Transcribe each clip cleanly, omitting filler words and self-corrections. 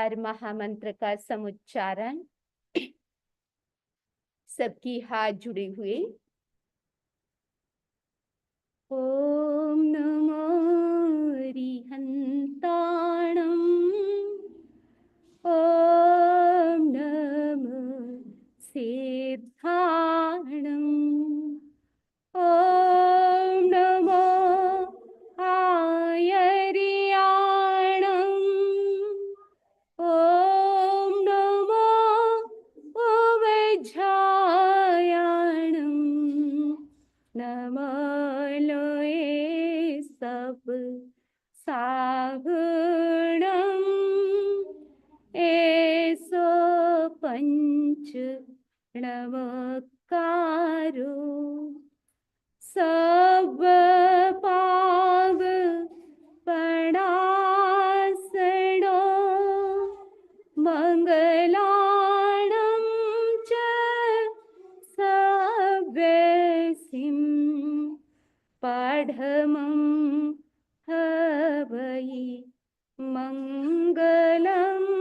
हर महामंत्र का समुच्चारण सबकी हाथ जुड़े हुए। ओम नमो रिहंताणम, ओम नमो सिद्धाणम, ओम नमो आयर्याणम, ओम नमो उवज्झायाणम, नमो लोये सब साहुणम, एसो पंच नमकारो, सब पाव पणासनो, मंगलाणं च सव्यसिं, पाढमं हवै मंगलम्,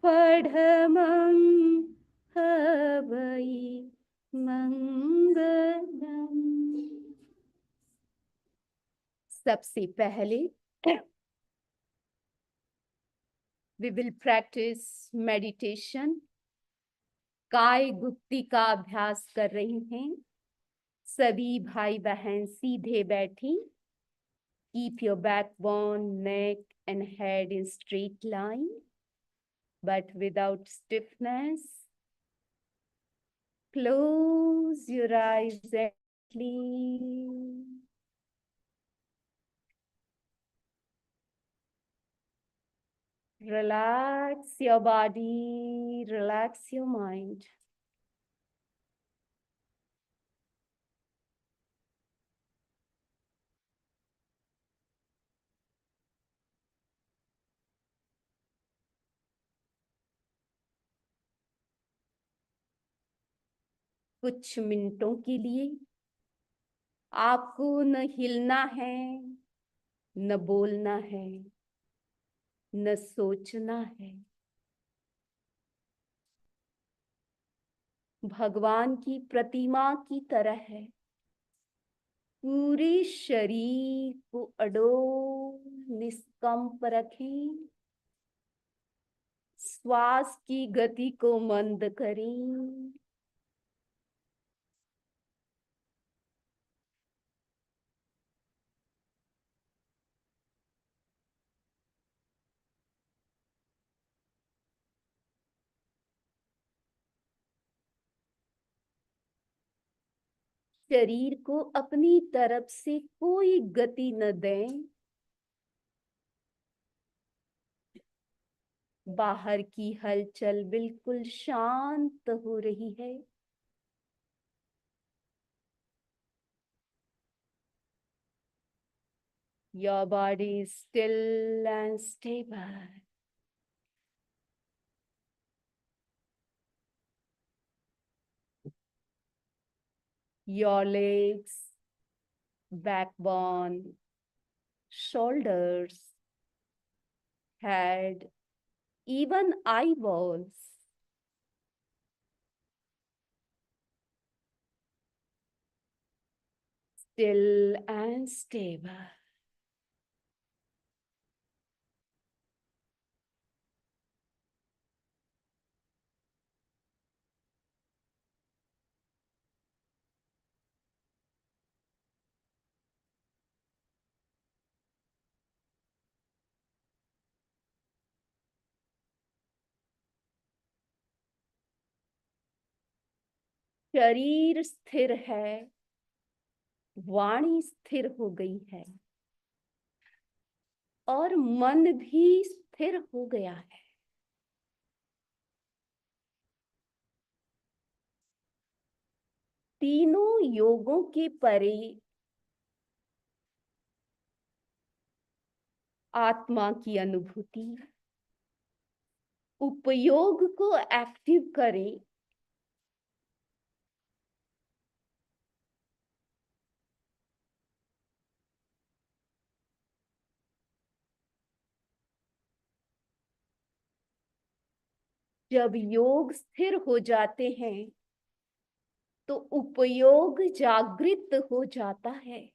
पाढमं हवै मंगलम्। सबसे पहले we will practice meditation. काय गुप्ती का अभ्यास कर रही हैं। सभी भाई बहन सीधे बैठी। Keep your backbone, neck and head in straight line, but without stiffness. Close your eyes gently. Relax your body, relax your mind. कुछ मिनटों के लिए आपको न हिलना है, न बोलना है, न सोचना है। भगवान की प्रतिमा की तरह है। पूरे शरीर को अडोल निष्कंप रखें। श्वास की गति को मंद करें। शरीर को अपनी तरफ से कोई गति न दें। बाहर की हलचल बिल्कुल शांत हो रही है। Your body is still and stable. Your legs, backbone, shoulders, head, even eyeballs. Still and stable. शरीर स्थिर है, वाणी स्थिर हो गई है और मन भी स्थिर हो गया है। तीनों योगों के परे आत्मा की अनुभूति, उपयोग को एक्टिव करें। जब योग स्थिर हो जाते हैं तो उपयोग जागृत हो जाता है।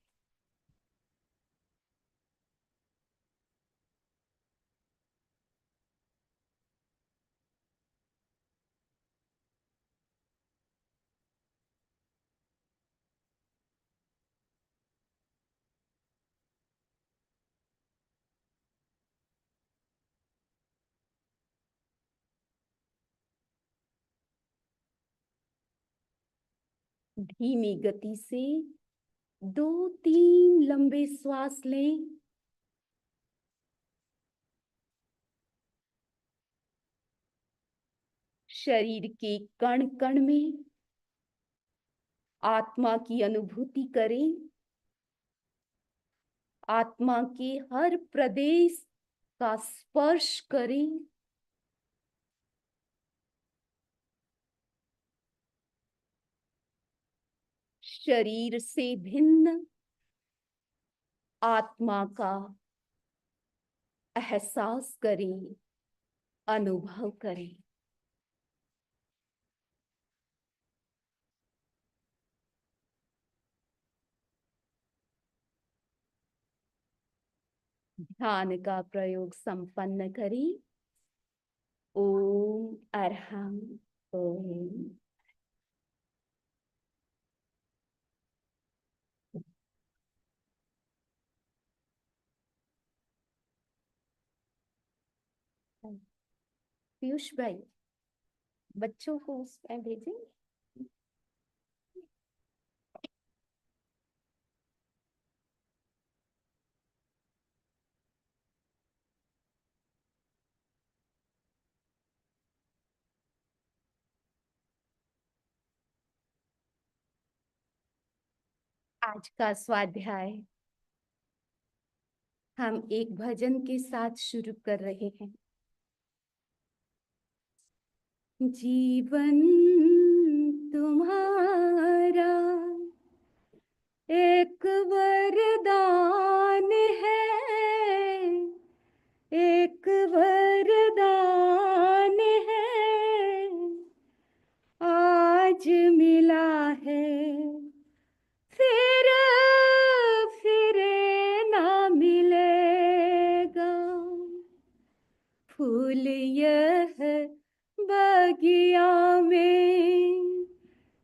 धीमी गति से 2-3 लंबे श्वास लें। शरीर के कण कण में आत्मा की अनुभूति करें। आत्मा के हर प्रदेश का स्पर्श करें। शरीर से भिन्न आत्मा का एहसास करें, अनुभव करें। ध्यान का प्रयोग संपन्न करें। ओम अरहं ओम। पीयूष भाई, बच्चों को उसमें भेजें। आज का स्वाध्याय हम एक भजन के साथ शुरू कर रहे हैं। जीवन तुम्हारा एक वरदान है, एक वरदान है, आज मिला है फिर फिर ना मिलेगा। फूल यह बगिया में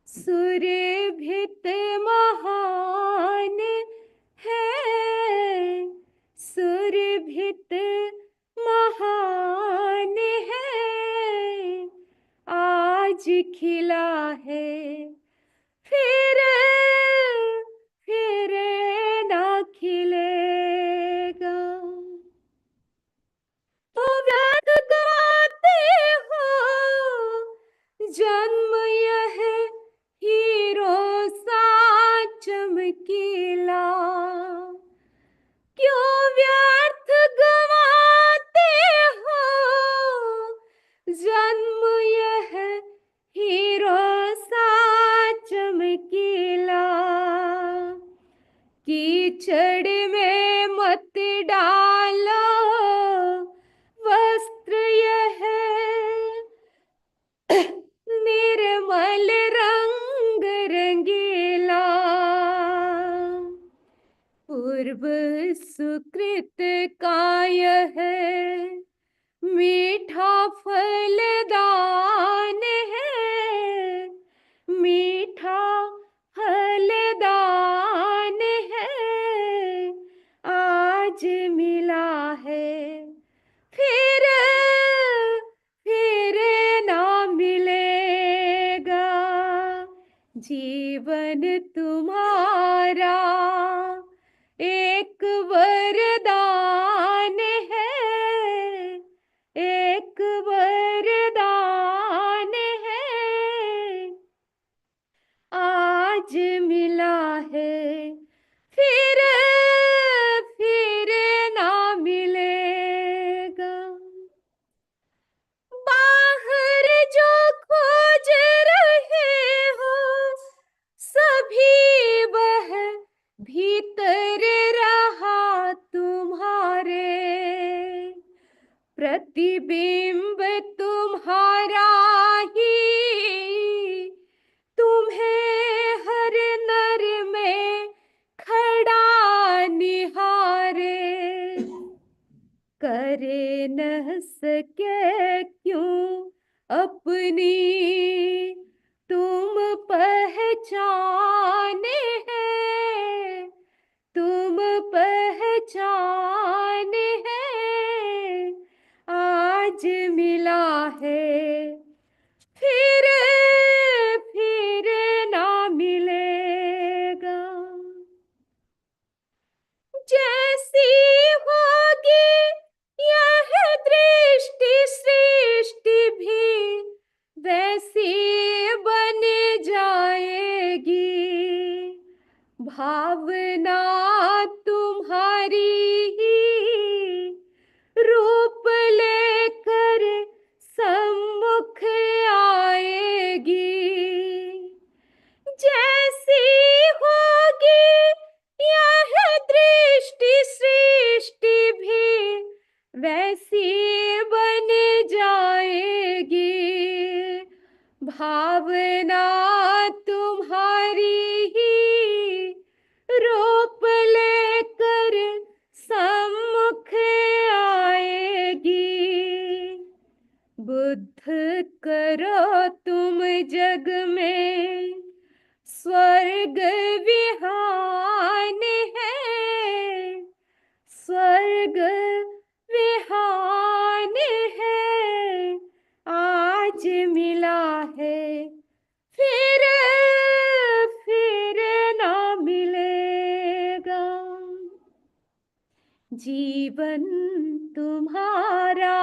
सुरभित महान है, सुरभित महान है, आज खिला है फिर ना खिलेगा। तो व्यर्थ गाते हो जन्म यह हीरो सा चमकीला, क्यों व्यर्थ गवाते हो जन्म यह हीरो सा चमकीला। कीचड़ में मत डालो वस्त्र यह निर्मल रंग रंगीला। पूर्व सुकृत का यह मीठा फलदान है, मीठा फलदान है, आज मिला है फिर ना मिलेगा। जीवन तुम्हारा एक वरदान है, एक वरदान है, आज मिला है फिर ना मिलेगा। बाहर जो खोज रहे हो सभी सके क्यों अपनी तुम पहचाने हैं, तुम पहचाने हैं, आज मिला है फिर फिर ना मिलेगा। जैसी होगी यह दृष्टि सृष्टि भी वैसी बन जाएगी, भावना तुम्हारी ही रूप लेकर सम्मुख आएगी। जैसी होगी यह दृष्टि सृष्टि भी वैसी बन जाएगी, भावना तुम्हारी ही रूप लेकर सम्मुख आएगी। बुद्ध करो तुम जग में स्वर्ग विहान है, स्वर्ग विहान है, आज मिला है फिर ना मिलेगा। जीवन तुम्हारा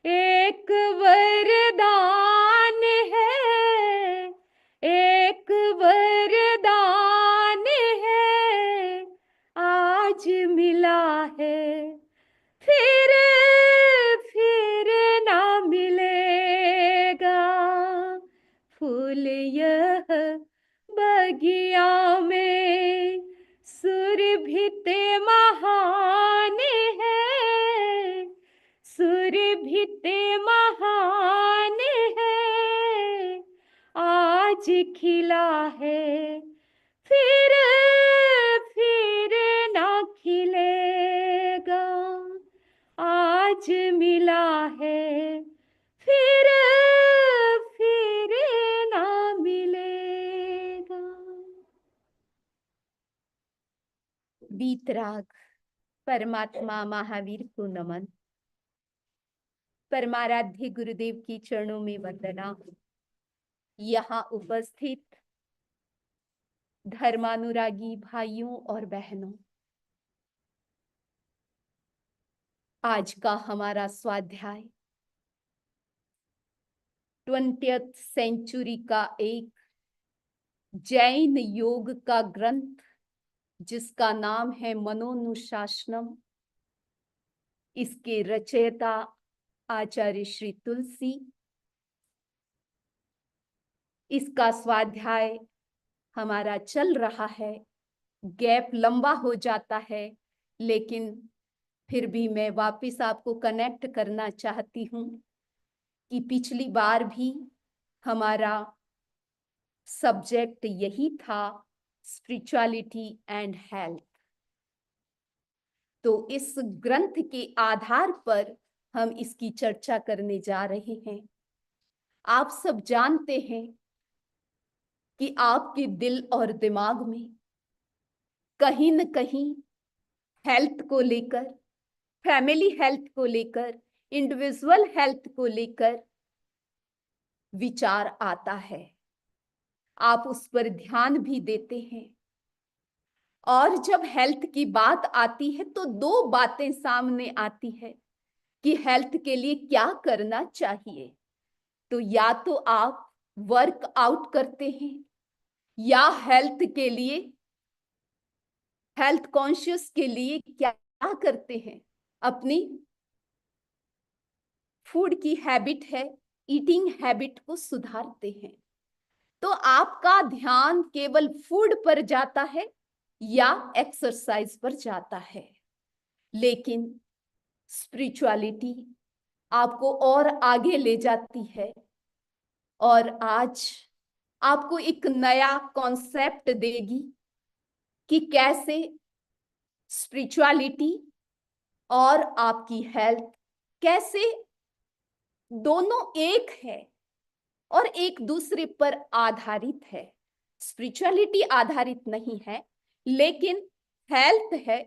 एक वरदान है, एक वरदान है, आज मिला है फिर ना मिलेगा। फूल यह बगिया में सुरभित महान है, सुरभित महान है, आज खिला है फिर ना खिलेगा, आज मिला है फिर ना मिलेगा। वीतराग परमात्मा महावीर को नमन। परमाराध्य गुरुदेव की चरणों में वंदना। यहाँ उपस्थित धर्मानुरागी भाइयों और बहनों, आज का हमारा स्वाध्याय 20th सेंचुरी का एक जैन योग का ग्रंथ जिसका नाम है मनोनुशासनम, इसके रचयिता आचार्य श्री तुलसी। इसका स्वाध्याय हमारा चल रहा है, गैप लंबा हो जाता है, लेकिन फिर भी मैं वापस आपको कनेक्ट करना चाहती हूँ कि पिछली बार भी हमारा सब्जेक्ट यही था, स्पिरिचुअलिटी एंड हेल्थ। तो इस ग्रंथ के आधार पर हम इसकी चर्चा करने जा रहे हैं। आप सब जानते हैं कि आपके दिल और दिमाग में कहीं न कहीं हेल्थ को लेकर, फैमिली हेल्थ को लेकर, इंडिविजुअल हेल्थ को लेकर विचार आता है। आप उस पर ध्यान भी देते हैं, और जब हेल्थ की बात आती है तो दो बातें सामने आती है कि हेल्थ के लिए क्या करना चाहिए। तो या तो आप वर्क आउट करते हैं, या हेल्थ के लिए, हेल्थ कॉन्शियस के लिए क्या करते हैं, अपनी फूड की हैबिट है, ईटिंग हैबिट को सुधारते हैं। तो आपका ध्यान केवल फूड पर जाता है या एक्सरसाइज पर जाता है, लेकिन स्पिरिचुअलिटी आपको और आगे ले जाती है, और आज आपको एक नया कॉन्सेप्ट देगी कि कैसे स्पिरिचुअलिटी और आपकी हेल्थ कैसे दोनों एक है और एक दूसरे पर आधारित है। स्पिरिचुअलिटी आधारित नहीं है, लेकिन हेल्थ है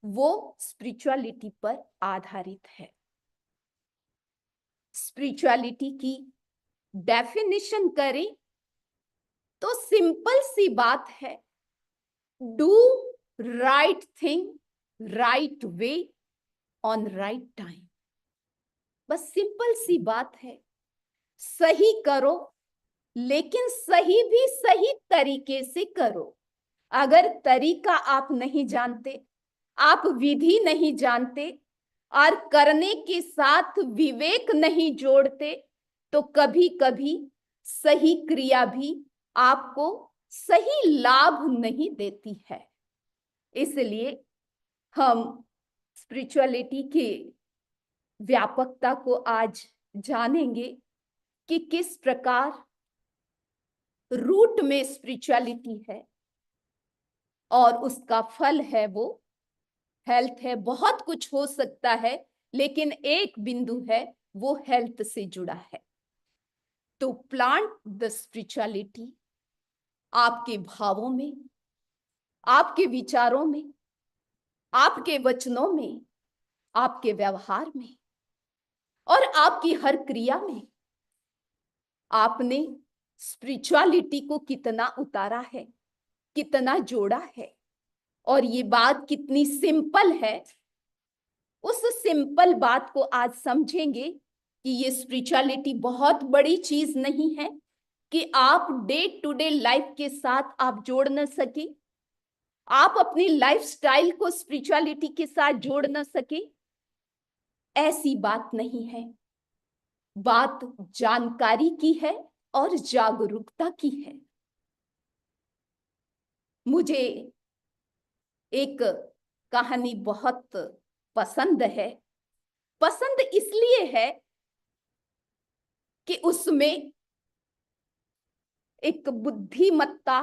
वो स्पिरिचुअलिटी पर आधारित है। स्पिरिचुअलिटी की डेफिनेशन करें तो सिंपल सी बात है, do right thing right way on right time. बस सिंपल सी बात है, सही करो लेकिन सही भी सही तरीके से करो। अगर तरीका आप नहीं जानते, आप विधि नहीं जानते और करने के साथ विवेक नहीं जोड़ते, तो कभी कभी सही क्रिया भी आपको सही लाभ नहीं देती है। इसलिए हम स्पिरिचुअलिटी के व्यापकता को आज जानेंगे कि किस प्रकार रूट में स्पिरिचुअलिटी है और उसका फल है वो हेल्थ है। बहुत कुछ हो सकता है, लेकिन एक बिंदु है वो हेल्थ से जुड़ा है। तो प्लांट द स्पिरिचुअलिटी आपके भावों में, आपके विचारों में, आपके वचनों में, आपके व्यवहार में और आपकी हर क्रिया में। आपने स्पिरिचुअलिटी को कितना उतारा है, कितना जोड़ा है, और ये बात कितनी सिंपल है। उस सिंपल बात को आज समझेंगे कि ये स्पिरिचुअलिटी बहुत बड़ी चीज नहीं है कि आप डे टू डे लाइफ के साथ आप जोड़ न सके, आप अपनी लाइफस्टाइल को स्पिरिचुअलिटी के साथ जोड़ न सके। ऐसी बात नहीं है। बात जानकारी की है और जागरूकता की है। मुझे एक कहानी बहुत पसंद है। पसंद इसलिए है कि उसमें एक बुद्धिमत्ता,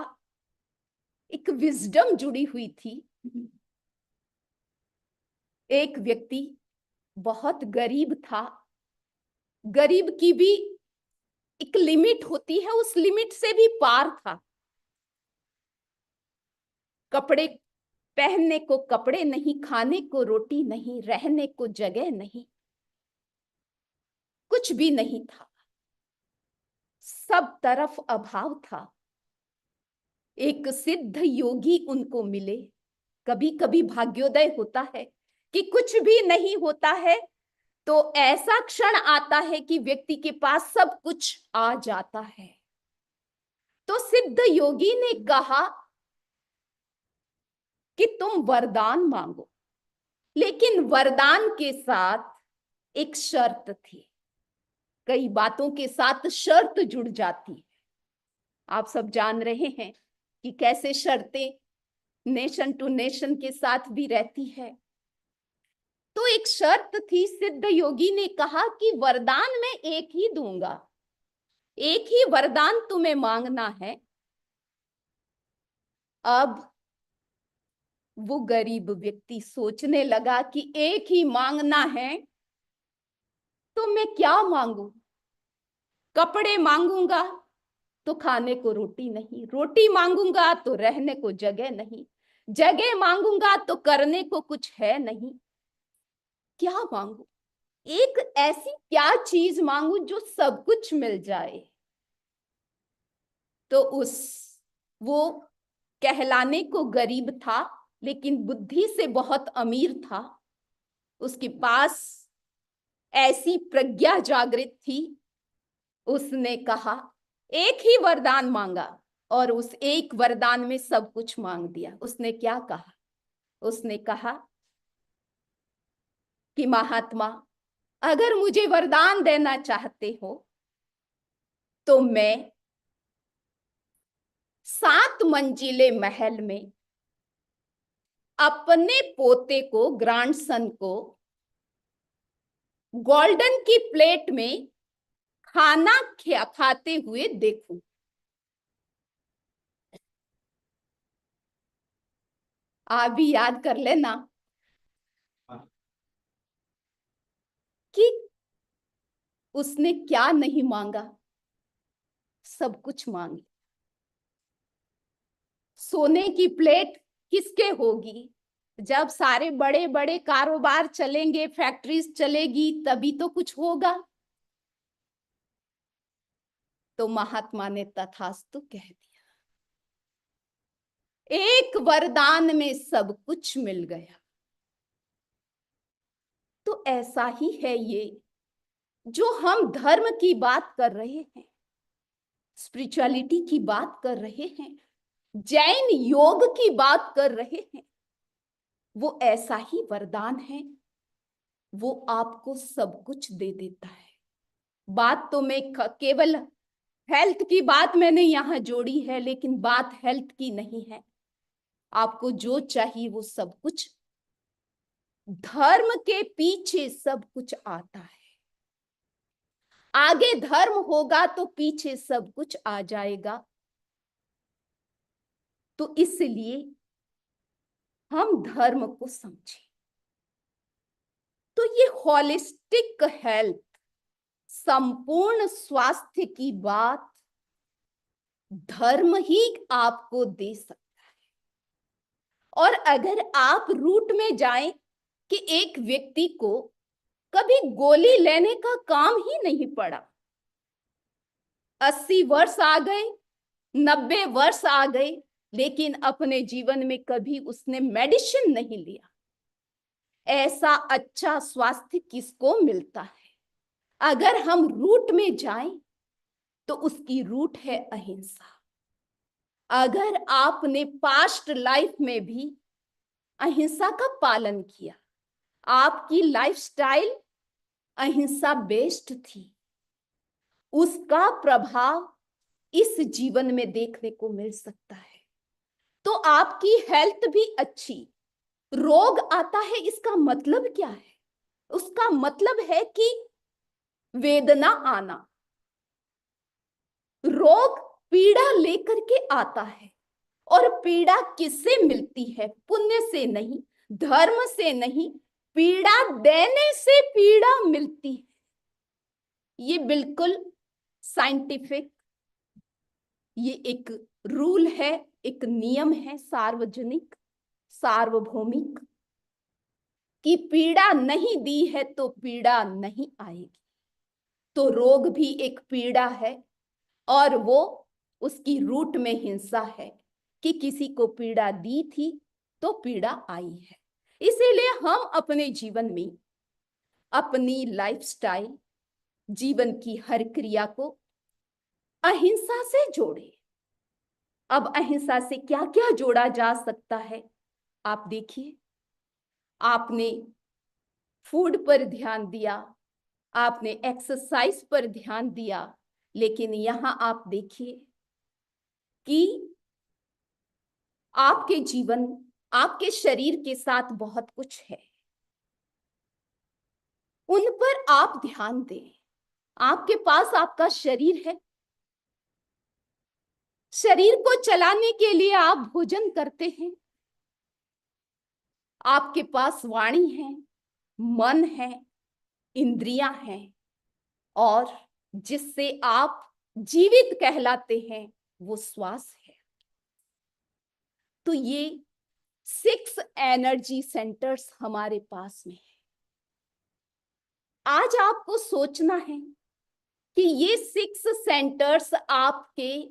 एक विजडम जुड़ी हुई थी। एक व्यक्ति बहुत गरीब था। गरीब की भी एक लिमिट होती है, उस लिमिट से भी पार था। कपड़े पहनने को कपड़े नहीं, खाने को रोटी नहीं, रहने को जगह नहीं, कुछ भी नहीं था। सब तरफ अभाव था। एक सिद्ध योगी उनको मिले। कभी कभी भाग्योदय होता है कि कुछ भी नहीं होता है तो ऐसा क्षण आता है कि व्यक्ति के पास सब कुछ आ जाता है। तो सिद्ध योगी ने कहा कि तुम वरदान मांगो, लेकिन वरदान के साथ एक शर्त थी। कई बातों के साथ शर्त जुड़ जाती है। आप सब जान रहे हैं कि कैसे शर्तें नेशन टू नेशन के साथ भी रहती है। तो एक शर्त थी। सिद्ध योगी ने कहा कि वरदान मैं एक ही दूंगा, एक ही वरदान तुम्हें मांगना है। अब वो गरीब व्यक्ति सोचने लगा कि एक ही मांगना है तो मैं क्या मांगू। कपड़े मांगूंगा तो खाने को रोटी नहीं, रोटी मांगूंगा तो रहने को जगह नहीं, जगह मांगूंगा तो करने को कुछ है नहीं। क्या मांगू? एक ऐसी क्या चीज मांगू जो सब कुछ मिल जाए। तो वो कहलाने को गरीब था, लेकिन बुद्धि से बहुत अमीर था। उसके पास ऐसी प्रज्ञा जागृत थी। उसने कहा एक ही वरदान मांगा और उस एक वरदान में सब कुछ मांग दिया। उसने क्या कहा? उसने कहा कि महात्मा, अगर मुझे वरदान देना चाहते हो तो मैं 7 मंजिले महल में अपने पोते को, ग्रैंडसन को, गोल्डन की प्लेट में खाना खाते हुए देखूं। आप भी याद कर लेना। कि उसने क्या नहीं मांगा, सब कुछ मांग लिया। सोने की प्लेट किसके होगी? जब सारे बड़े बड़े कारोबार चलेंगे, फैक्ट्रीज चलेगी, तभी तो कुछ होगा। तो महात्मा ने तथास्तु कह दिया। एक वरदान में सब कुछ मिल गया। तो ऐसा ही है ये जो हम धर्म की बात कर रहे हैं, स्पिरिचुअलिटी की बात कर रहे हैं, जैन योग की बात कर रहे हैं, वो ऐसा ही वरदान है। वो आपको सब कुछ दे देता है। बात तो मैं केवल हेल्थ की बात मैंने यहां जोड़ी है, लेकिन बात हेल्थ की नहीं है। आपको जो चाहिए वो सब कुछ, धर्म के पीछे सब कुछ आता है। आगे धर्म होगा तो पीछे सब कुछ आ जाएगा। तो इसलिए हम धर्म को समझें। तो ये होलिस्टिक हेल्थ, संपूर्ण स्वास्थ्य की बात धर्म ही आपको दे सकता है। और अगर आप रूट में जाएं कि एक व्यक्ति को कभी गोली लेने का काम ही नहीं पड़ा, 80 वर्ष आ गए, 90 वर्ष आ गए, लेकिन अपने जीवन में कभी उसने मेडिसिन नहीं लिया। ऐसा अच्छा स्वास्थ्य किसको मिलता है? अगर हम रूट में जाएं तो उसकी रूट है अहिंसा। अगर आपने पास्ट लाइफ में भी अहिंसा का पालन किया, आपकी लाइफस्टाइल अहिंसा बेस्ड थी, उसका प्रभाव इस जीवन में देखने को मिल सकता है। तो आपकी हेल्थ भी अच्छी, रोग आता है इसका मतलब क्या है? उसका मतलब है कि वेदना आना। रोग पीड़ा लेकर के आता है, और पीड़ा किससे मिलती है? पुण्य से नहीं, धर्म से नहीं, पीड़ा देने से पीड़ा मिलती है। ये बिल्कुल साइंटिफिक, ये एक रूल है, एक नियम है सार्वजनिक, सार्वभौमिक, कि पीड़ा नहीं दी है तो पीड़ा नहीं आएगी। तो रोग भी एक पीड़ा है, और वो उसकी रूट में हिंसा है कि किसी को पीड़ा दी थी तो पीड़ा आई है। इसीलिए हम अपने जीवन में अपनी लाइफस्टाइल, जीवन की हर क्रिया को अहिंसा से जोड़े। अब अहिंसा से क्या क्या जोड़ा जा सकता है? आप देखिए, आपने फूड पर ध्यान दिया, आपने एक्सरसाइज पर ध्यान दिया, लेकिन यहां आप देखिए कि आपके जीवन, आपके शरीर के साथ बहुत कुछ है, उन पर आप ध्यान दें। आपके पास आपका शरीर है, शरीर को चलाने के लिए आप भोजन करते हैं, आपके पास वाणी है, मन है, इंद्रियां हैं, और जिससे आप जीवित कहलाते हैं वो श्वास है। तो ये 6 एनर्जी सेंटर्स हमारे पास में है। आज आपको सोचना है कि ये 6 सेंटर्स आपके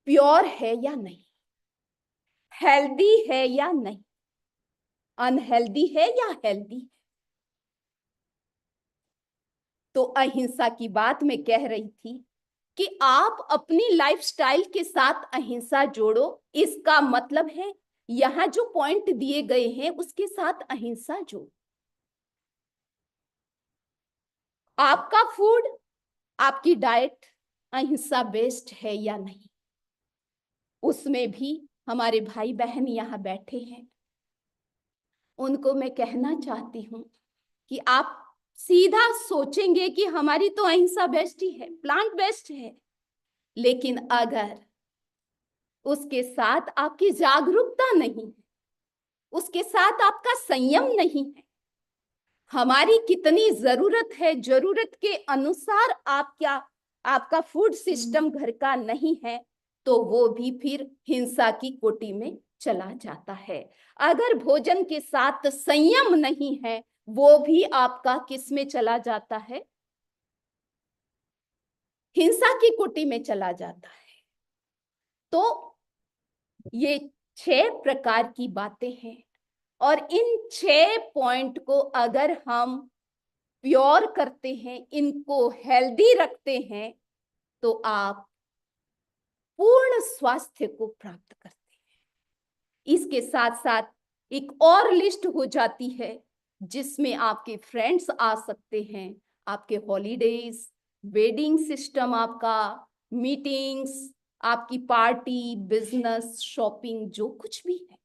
प्योर है या नहीं, हेल्दी है या नहीं, अनहेल्दी है या हेल्दी है। तो अहिंसा की बात मैं कह रही थी कि आप अपनी लाइफस्टाइल के साथ अहिंसा जोड़ो। इसका मतलब है यहां जो पॉइंट दिए गए हैं उसके साथ अहिंसा जोड़ो। आपका फूड, आपकी डाइट अहिंसा बेस्ड है या नहीं, उसमें भी हमारे भाई बहन यहां बैठे हैं, उनको मैं कहना चाहती हूं कि आप सीधा सोचेंगे कि हमारी तो अहिंसा बेस्ड ही है, प्लांट बेस्ड है, लेकिन अगर उसके साथ आपकी जागरूकता नहीं है, उसके साथ आपका संयम नहीं है, हमारी कितनी जरूरत है, जरूरत के अनुसार आपका फूड सिस्टम घर का नहीं है, तो वो भी फिर हिंसा की कोटि में चला जाता है। अगर भोजन के साथ संयम नहीं है, वो भी आपका किस में चला जाता है? हिंसा की कोटि में चला जाता है। तो ये 6 प्रकार की बातें हैं, और इन 6 पॉइंट को अगर हम प्योर करते हैं, इनको हेल्दी रखते हैं, तो आप पूर्ण स्वास्थ्य को प्राप्त करते हैं। इसके साथ साथ एक और लिस्ट हो जाती है, जिसमें आपके फ्रेंड्स आ सकते हैं, आपके हॉलीडेज, वेडिंग सिस्टम, आपका मीटिंग्स, आपकी पार्टी, बिजनेस, शॉपिंग, जो कुछ भी है,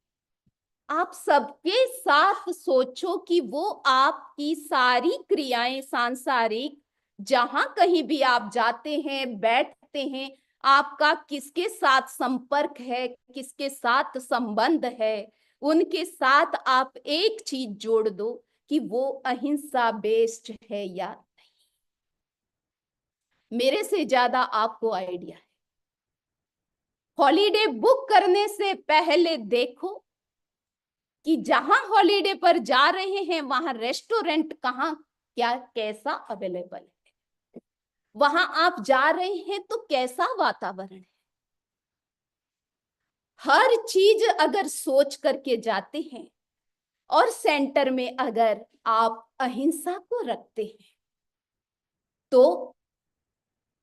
आप सबके साथ सोचो कि वो आपकी सारी क्रियाएं सांसारिक, जहां कहीं भी आप जाते हैं, बैठते हैं, आपका किसके साथ संपर्क है, किसके साथ संबंध है, उनके साथ आप एक चीज जोड़ दो कि वो अहिंसा बेस्ड है या नहीं। मेरे से ज्यादा आपको आइडिया है। हॉलीडे बुक करने से पहले देखो कि जहां हॉलीडे पर जा रहे हैं वहां रेस्टोरेंट कहाँ, क्या, कैसा अवेलेबल है, वहां आप जा रहे हैं तो कैसा वातावरण है। हर चीज अगर सोच करके जाते हैं, और सेंटर में अगर आप अहिंसा को रखते हैं, तो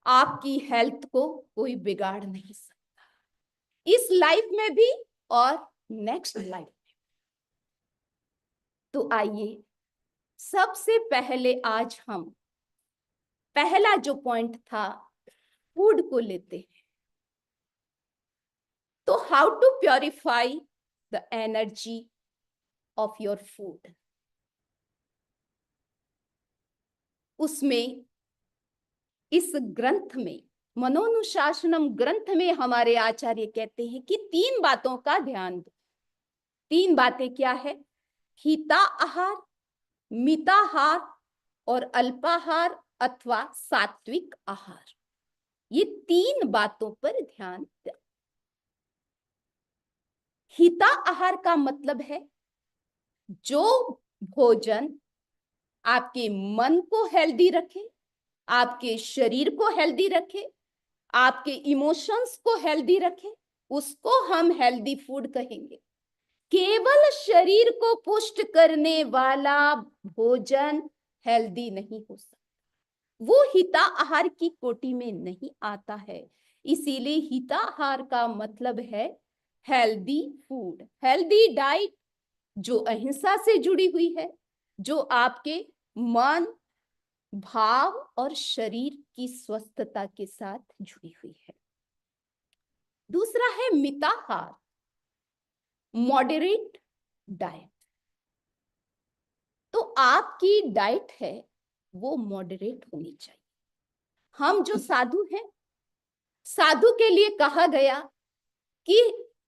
आपकी हेल्थ को कोई बिगाड़ नहीं सकता, इस लाइफ में भी और नेक्स्ट लाइफ में। तो आइए सबसे पहले आज हम पहला जो पॉइंट था फूड को लेते हैं। तो how to purify the energy of your food. उसमें इस ग्रंथ में, मनोनुशासनम ग्रंथ में, हमारे आचार्य कहते हैं कि 3 बातों का ध्यान दो। 3 बातें क्या है? हिता आहार, मिताहार और अल्पाहार अथवा सात्विक आहार। ये 3 बातों पर ध्यान दें। हिता आहार का मतलब है जो भोजन आपके मन को हेल्दी रखे, आपके शरीर को हेल्दी रखे, आपके इमोशंस को हेल्दी रखे, उसको हम हेल्दी फूड कहेंगे। केवल शरीर को पुष्ट करने वाला भोजन हेल्दी नहीं हो सकता, वो हिता आहार की कोटि में नहीं आता है। इसीलिए हिता आहार का मतलब है हेल्दी फूड, हेल्दी डाइट, जो अहिंसा से जुड़ी हुई है, जो आपके मन, भाव और शरीर की स्वस्थता के साथ जुड़ी हुई है। दूसरा है मिताहार, मॉडरेट डाइट। तो आपकी डाइट है वो मॉडरेट होनी चाहिए। हम जो साधु हैं, साधु के लिए कहा गया कि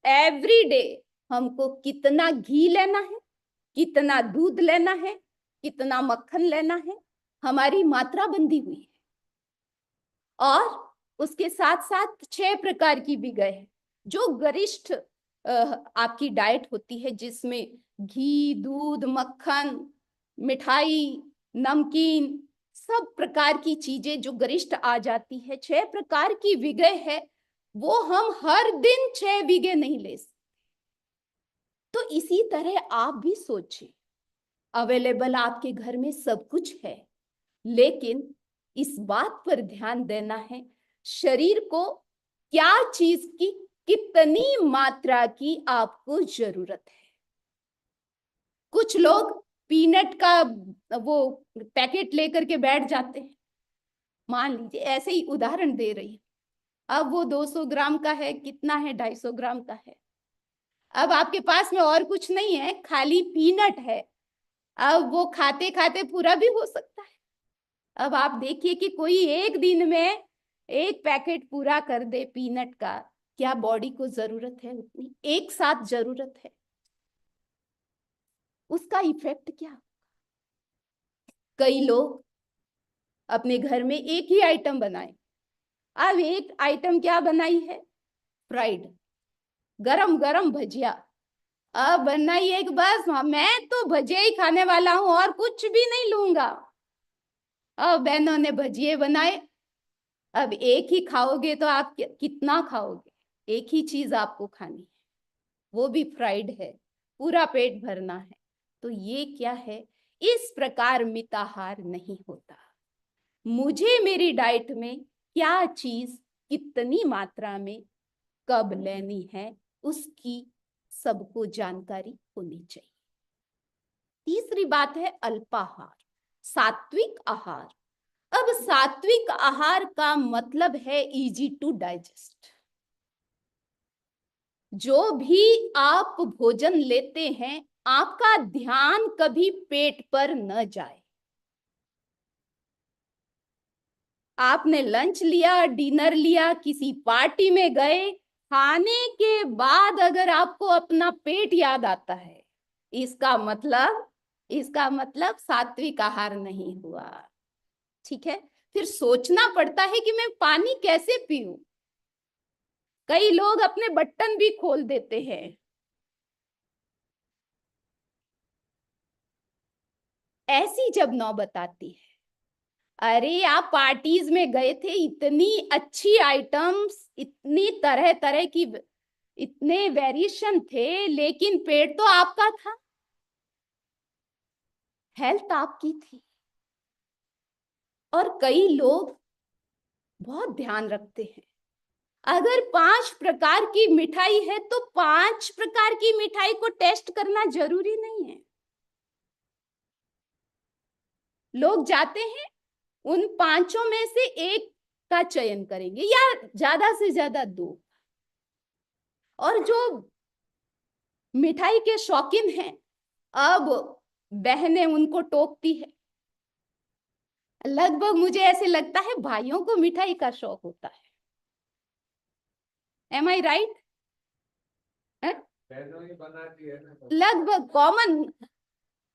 एवरी डे हमको कितना घी लेना है, कितना दूध लेना है, कितना मक्खन लेना है, हमारी मात्रा बंधी हुई है। और उसके साथ साथ 6 प्रकार की भी गए हैं, जो गरिष्ठ आपकी डाइट होती है, जिसमें घी, दूध, मक्खन, मिठाई, नमकीन, सब प्रकार की चीजें जो गरिष्ठ आ जाती है, 6 प्रकार की विगय है, वो हम हर दिन 6 विगय नहीं ले सकते। तो इसी तरह आप भी सोचिए, अवेलेबल आपके घर में सब कुछ है, लेकिन इस बात पर ध्यान देना है शरीर को क्या चीज की कितनी मात्रा की आपको जरूरत है। कुछ लोग पीनट का वो पैकेट लेकर के बैठ जाते हैं, मान लीजिए, ऐसे ही उदाहरण दे रही है। अब वो 200 ग्राम का है, कितना है, 250 ग्राम का है। अब आपके पास में और कुछ नहीं है, खाली पीनट है। अब वो खाते खाते पूरा भी हो सकता है। अब आप देखिए कि कोई एक दिन में एक पैकेट पूरा कर दे पीनट का, क्या बॉडी को जरूरत है उतनी एक साथ जरूरत है? उसका इफेक्ट क्या? कई लोग अपने घर में एक ही आइटम बनाए। अब एक आइटम क्या बनाई है? फ्राइड, गरम गरम भजिया। अब बनाई एक, बस मैं तो भजिया ही खाने वाला हूं और कुछ भी नहीं लूंगा। अब बहनों ने भजिए बनाए। अब एक ही खाओगे तो आप कितना खाओगे? एक ही चीज आपको खानी है, वो भी फ्राइड है, पूरा पेट भरना है। तो ये क्या है? इस प्रकार मिताहार नहीं होता। मुझे मेरी डाइट में क्या चीज कितनी मात्रा में कब लेनी है, उसकी सबको जानकारी होनी चाहिए। तीसरी बात है अल्पाहार, सात्विक आहार। अब सात्विक आहार का मतलब है इजी टू डाइजेस्ट। जो भी आप भोजन लेते हैं, आपका ध्यान कभी पेट पर न जाए। आपने लंच लिया, डिनर लिया, किसी पार्टी में गए, खाने के बाद अगर आपको अपना पेट याद आता है, इसका मतलब सात्विक आहार नहीं हुआ। ठीक है, फिर सोचना पड़ता है कि मैं पानी कैसे पीऊं। कई लोग अपने बटन भी खोल देते हैं। ऐसी जब नौबत आती है, अरे आप पार्टीज में गए थे, इतनी अच्छी आइटम्स, इतनी तरह तरह की, इतने वेरिएशन थे, लेकिन पेट तो आपका था, हेल्थ आपकी थी। और कई लोग बहुत ध्यान रखते हैं, अगर 5 प्रकार की मिठाई है तो 5 प्रकार की मिठाई को टेस्ट करना जरूरी नहीं है। लोग जाते हैं, उन 5 में से एक का चयन करेंगे या ज्यादा से ज्यादा 2। और जो मिठाई के शौकीन हैं, अब बहनें उनको टोकती है। लगभग मुझे ऐसे लगता है भाइयों को मिठाई का शौक होता है। एम आई राइट? लगभग कॉमन।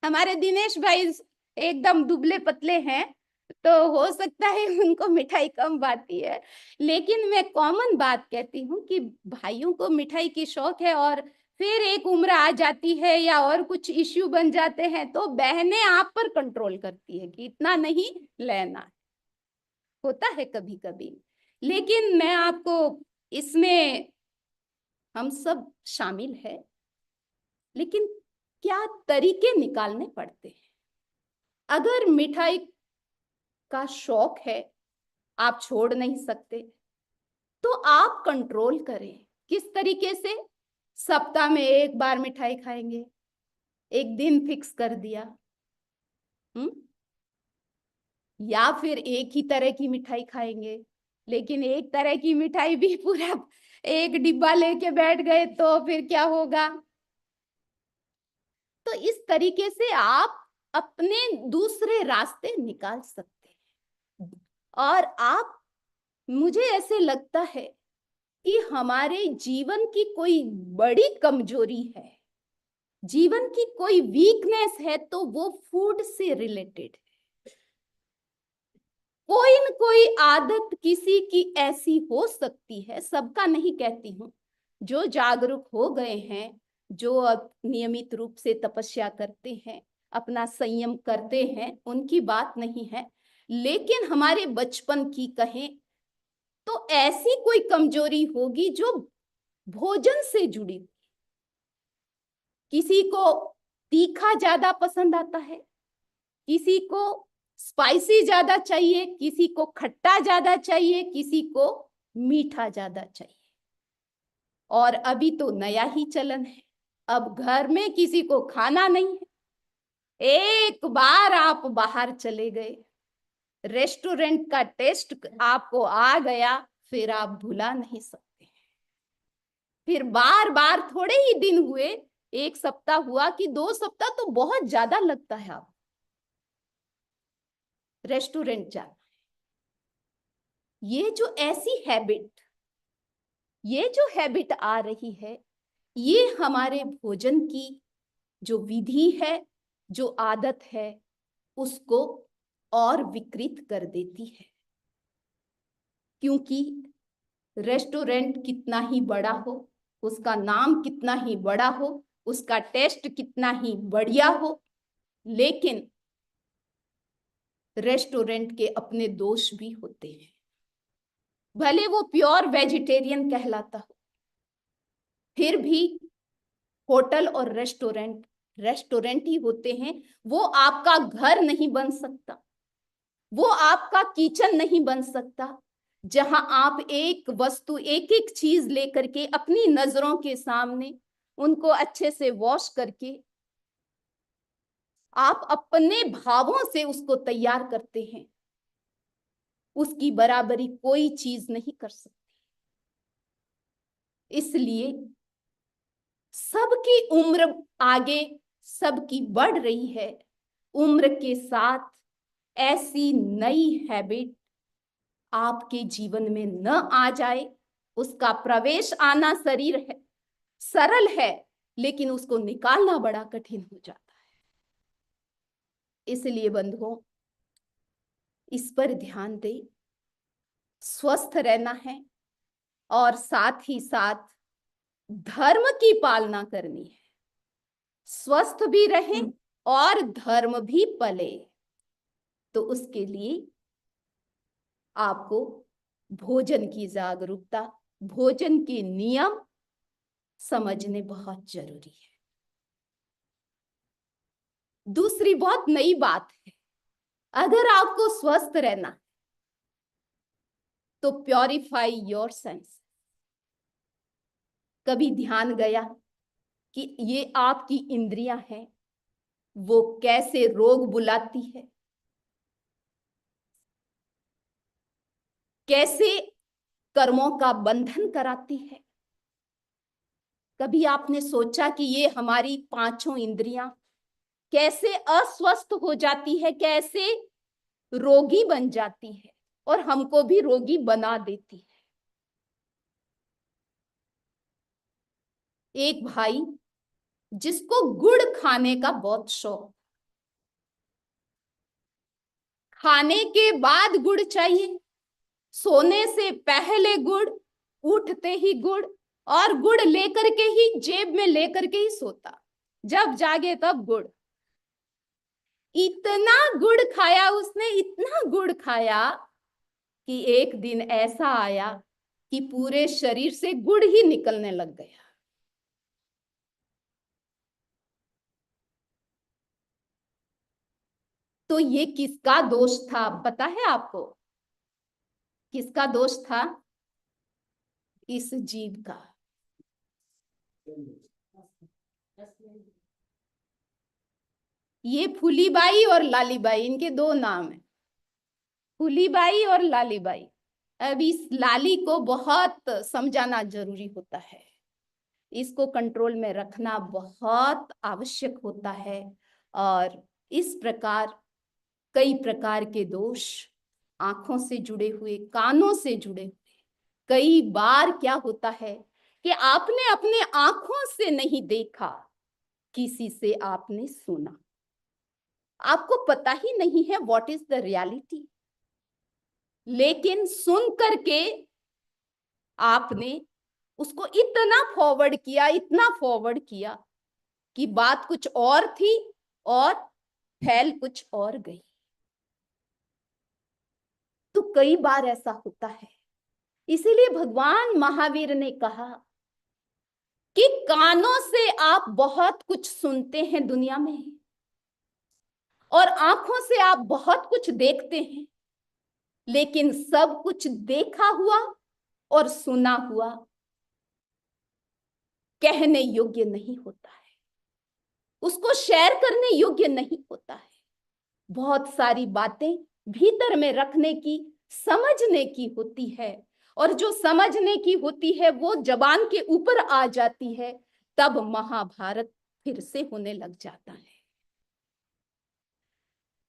हमारे दिनेश भाई एकदम दुबले पतले हैं, तो हो सकता है उनको मिठाई कम भाती है, लेकिन मैं कॉमन बात कहती हूँ कि भाइयों को मिठाई की शौक है। और फिर एक उम्र आ जाती है या और कुछ इश्यू बन जाते हैं, तो बहनें आप पर कंट्रोल करती है कि इतना नहीं लेना। होता है कभी कभी, लेकिन मैं आपको इसमें, हम सब शामिल है, लेकिन क्या तरीके निकालने पड़ते हैं। अगर मिठाई का शौक है, आप छोड़ नहीं सकते, तो आप कंट्रोल करें। किस तरीके से? सप्ताह में एक बार मिठाई खाएंगे, एक दिन फिक्स कर दिया। या फिर एक ही तरह की मिठाई खाएंगे, लेकिन एक तरह की मिठाई भी पूरा एक डिब्बा लेके बैठ गए तो फिर क्या होगा? तो इस तरीके से आप अपने दूसरे रास्ते निकाल सकते हैं। और आप, मुझे ऐसे लगता है कि हमारे जीवन की कोई बड़ी कमजोरी है, जीवन की कोई वीकनेस है, तो वो फूड से रिलेटेड है। कोई न कोई आदत किसी की ऐसी हो सकती है, सबका नहीं कहती हूं, जो जागरूक हो गए हैं, जो अब नियमित रूप से तपस्या करते हैं, अपना संयम करते हैं, उनकी बात नहीं है। लेकिन हमारे बचपन की कहें तो ऐसी कोई कमजोरी होगी जो भोजन से जुड़ी। किसी को तीखा ज्यादा पसंद आता है, किसी को स्पाइसी ज्यादा चाहिए, किसी को खट्टा ज्यादा चाहिए, किसी को मीठा ज्यादा चाहिए। और अभी तो नया ही चलन है, अब घर में किसी को खाना नहीं है, एक बार आप बाहर चले गए, रेस्टोरेंट का टेस्ट आपको आ गया, फिर आप भुला नहीं सकते। फिर बार बार थोड़े ही दिन हुए, 1 सप्ताह हुआ कि 2 सप्ताह तो बहुत ज्यादा लगता है, आप रेस्टोरेंट जाना। ये जो ऐसी हैबिट, ये जो हैबिट आ रही है, ये हमारे भोजन की जो विधि है, जो आदत है, उसको और विकृत कर देती है। क्योंकि रेस्टोरेंट कितना ही बड़ा हो, उसका नाम कितना ही बड़ा हो, उसका टेस्ट कितना ही बढ़िया हो, लेकिन रेस्टोरेंट के अपने दोष भी होते हैं। भले वो प्योर वेजिटेरियन कहलाता हो, फिर भी होटल और रेस्टोरेंट रेस्टोरेंट ही होते हैं। वो आपका घर नहीं बन सकता, वो आपका किचन नहीं बन सकता, जहां आप एक वस्तु एक एक चीज लेकर के अपनी नजरों के सामने उनको अच्छे से वॉश करके आप अपने भावों से उसको तैयार करते हैं। उसकी बराबरी कोई चीज नहीं कर सकती। इसलिए सबकी उम्र आगे सबकी बढ़ रही है। उम्र के साथ ऐसी नई हैबिट आपके जीवन में न आ जाए, उसका प्रवेश आना शरीर है सरल है, लेकिन उसको निकालना बड़ा कठिन हो जाता है। इसलिए बंधुओं, इस पर ध्यान दें। स्वस्थ रहना है और साथ ही साथ धर्म की पालना करनी है। स्वस्थ भी रहे और धर्म भी पले। तो उसके लिए आपको भोजन की जागरूकता, भोजन के नियम समझने बहुत जरूरी है। दूसरी बहुत नई बात है, अगर आपको स्वस्थ रहना है तो प्योरीफाई योर सेंस। कभी ध्यान गया कि ये आपकी इंद्रियां हैं, वो कैसे रोग बुलाती है, कैसे कर्मों का बंधन कराती है। कभी आपने सोचा कि ये हमारी पांचों इंद्रियां कैसे अस्वस्थ हो जाती है, कैसे रोगी बन जाती है और हमको भी रोगी बना देती है। एक भाई जिसको गुड़ खाने का बहुत शौक, खाने के बाद गुड़ चाहिए, सोने से पहले गुड़, उठते ही गुड़, और गुड़ लेकर के ही जेब में लेकर के ही सोता, जब जागे तब गुड़। इतना गुड़ खाया उसने, इतना गुड़ खाया कि एक दिन ऐसा आया कि पूरे शरीर से गुड़ ही निकलने लग गया। तो ये किसका दोष था पता है आपको? किसका दोष था? इस जीव का। ये फूलीबाई और लालीबाई, इनके दो नाम है, फूलीबाई और लालीबाई। अब इस लाली को बहुत समझाना जरूरी होता है, इसको कंट्रोल में रखना बहुत आवश्यक होता है। और इस प्रकार कई प्रकार के दोष, आंखों से जुड़े हुए, कानों से जुड़े हुए, कई बार क्या होता है कि आपने अपने आंखों से नहीं देखा, किसी से आपने सुना, आपको पता ही नहीं है व्हाट इज द रियलिटी, लेकिन सुन करके आपने उसको इतना फॉरवर्ड किया, इतना फॉरवर्ड किया कि बात कुछ और थी और फैल कुछ और गई। तो कई बार ऐसा होता है। इसीलिए भगवान महावीर ने कहा कि कानों से आप बहुत कुछ सुनते हैं दुनिया में, और आंखों से आप बहुत कुछ देखते हैं, लेकिन सब कुछ देखा हुआ और सुना हुआ कहने योग्य नहीं होता है, उसको शेयर करने योग्य नहीं होता है। बहुत सारी बातें भीतर में रखने की, समझने की होती है, और जो समझने की होती है वो जबान के ऊपर आ जाती है, तब महाभारत फिर से होने लग जाता है।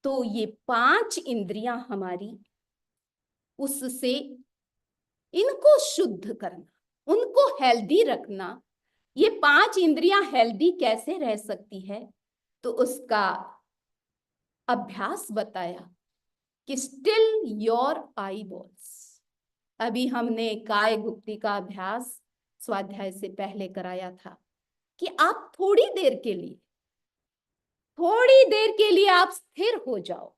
तो ये 5 इंद्रियां हमारी, उससे इनको शुद्ध करना, उनको हेल्दी रखना। ये 5 इंद्रियां हेल्दी कैसे रह सकती है, तो उसका अभ्यास बताया। कि स्टिल योर आई बॉल्स। अभी हमने काय गुप्ती का अभ्यास स्वाध्याय से पहले कराया था कि आप थोड़ी देर के लिए आप स्थिर हो जाओ।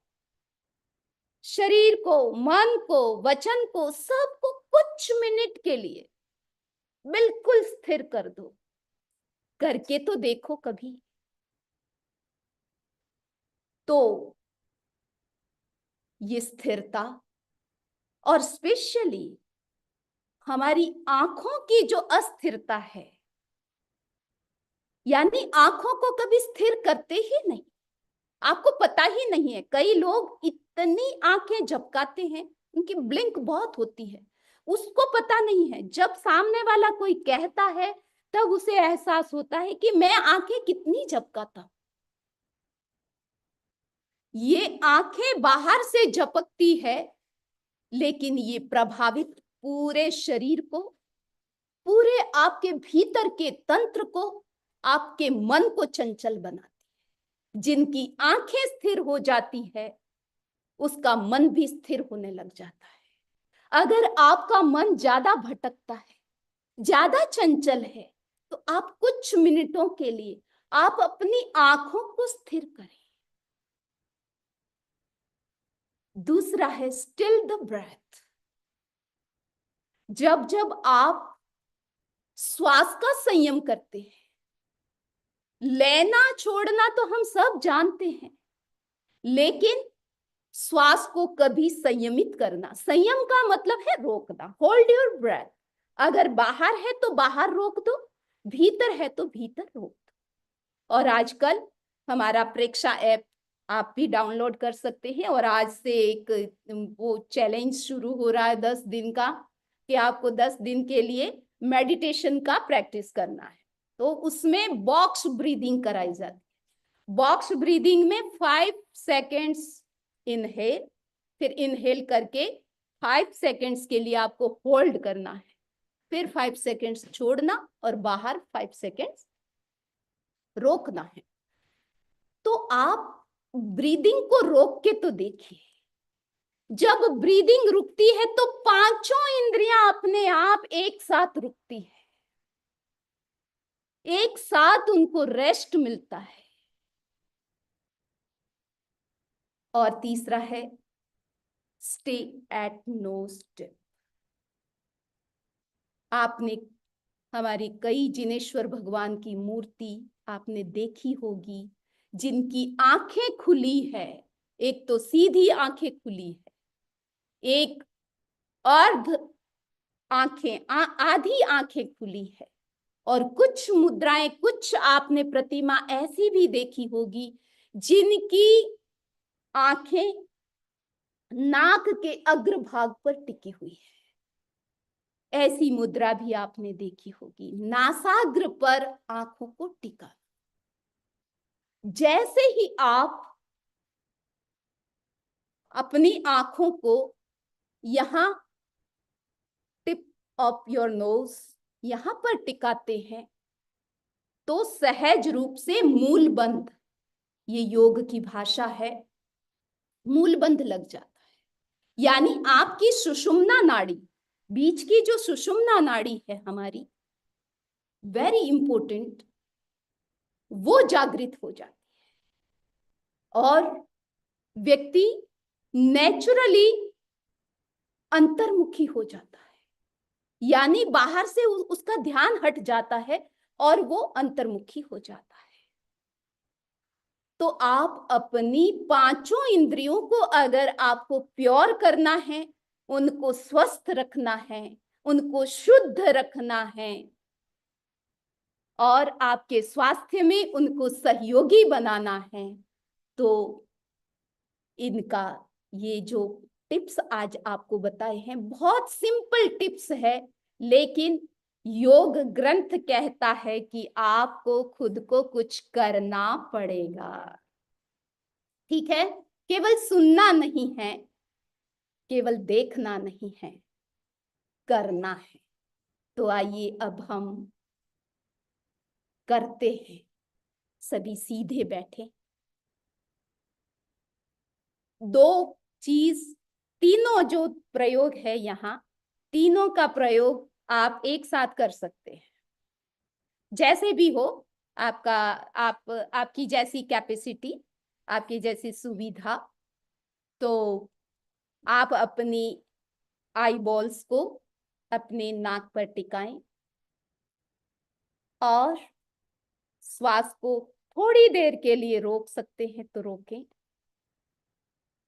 शरीर को, मन को, वचन को, सबको कुछ मिनट के लिए बिल्कुल स्थिर कर दो। करके तो देखो कभी। तो ये स्थिरता और स्पेशली हमारी आंखों की जो अस्थिरता है, यानी आंखों को कभी स्थिर करते ही नहीं। आपको पता ही नहीं है, कई लोग इतनी आंखें झपकाते हैं, उनकी ब्लिंक बहुत होती है, उसको पता नहीं है। जब सामने वाला कोई कहता है तब उसे एहसास होता है कि मैं आंखें कितनी झपकाता। ये आंखें बाहर से झपकती है, लेकिन ये प्रभावित पूरे शरीर को, पूरे आपके भीतर के तंत्र को, आपके मन को चंचल बनाती है। जिनकी आंखें स्थिर हो जाती है उसका मन भी स्थिर होने लग जाता है। अगर आपका मन ज्यादा भटकता है, ज्यादा चंचल है, तो आप कुछ मिनटों के लिए आप अपनी आंखों को स्थिर करें। दूसरा है स्टिल द ब्रेथ। जब जब आप श्वास का संयम करते हैं, लेना छोड़ना तो हम सब जानते हैं, लेकिन श्वास को कभी संयमित करना, संयम का मतलब है रोकना, होल्ड योर ब्रेथ। अगर बाहर है तो बाहर रोक दो, भीतर है तो भीतर रोक दो। और आजकल हमारा प्रेक्षा ऐप आप भी डाउनलोड कर सकते हैं, और आज से एक वो चैलेंज शुरू हो रहा है 10 दिन का, कि आपको 10 दिन के लिए मेडिटेशन का प्रैक्टिस करना है। तो उसमें बॉक्स ब्रीदिंग कराई जाती है। बॉक्स ब्रीदिंग में 5 सेकेंड्स इनहेल, फिर इनहेल करके 5 सेकेंड्स के लिए आपको होल्ड करना है, फिर 5 सेकेंड्स छोड़ना और बाहर 5 सेकेंड्स रोकना है। तो आप ब्रीदिंग को रोक के तो देखिए। जब ब्रीदिंग रुकती है तो पांचों इंद्रियां अपने आप एक साथ रुकती है, एक साथ उनको रेस्ट मिलता है। और तीसरा है स्टे एट नो स्टेप। आपने हमारी कई जिनेश्वर भगवान की मूर्ति आपने देखी होगी, जिनकी आंखें खुली है। एक तो सीधी आंखें खुली है, एक अर्ध आंखें, आधी आंखें खुली है, और कुछ मुद्राएं, कुछ आपने प्रतिमा ऐसी भी देखी होगी जिनकी आंखें नाक के अग्रभाग पर टिकी हुई है। ऐसी मुद्रा भी आपने देखी होगी, नासाग्र पर आंखों को टिका। जैसे ही आप अपनी आंखों को यहां टिप ऑफ योर नोज यहां पर टिकाते हैं, तो सहज रूप से मूल बंध, ये योग की भाषा है, मूल बंध लग जाता है। यानी आपकी सुषुम्ना नाड़ी, बीच की जो सुषुम्ना नाड़ी है हमारी, वेरी इंपॉर्टेंट, वो जागृत हो जाती है और व्यक्ति नेचुरली अंतर्मुखी हो जाता है। यानी बाहर से उसका ध्यान हट जाता है और वो अंतर्मुखी हो जाता है। तो आप अपनी पांचों इंद्रियों को अगर आपको प्योर करना है, उनको स्वस्थ रखना है, उनको शुद्ध रखना है, और आपके स्वास्थ्य में उनको सहयोगी बनाना है, तो इनका ये जो टिप्स आज आपको बताए हैं, बहुत सिंपल टिप्स है, लेकिन योग ग्रंथ कहता है कि आपको खुद को कुछ करना पड़ेगा। ठीक है, केवल सुनना नहीं है, केवल देखना नहीं है, करना है। तो आइए अब हम करते हैं। सभी सीधे बैठे, 2 चीज, तीनों जो प्रयोग है यहाँ, तीनों का प्रयोग आप एक साथ कर सकते हैं। जैसे भी हो, आपका आपकी जैसी कैपेसिटी, आपकी जैसी सुविधा, तो आप अपनी आई बॉल्स को अपने नाक पर टिकाएं और श्वास को थोड़ी देर के लिए रोक सकते हैं तो रोकें।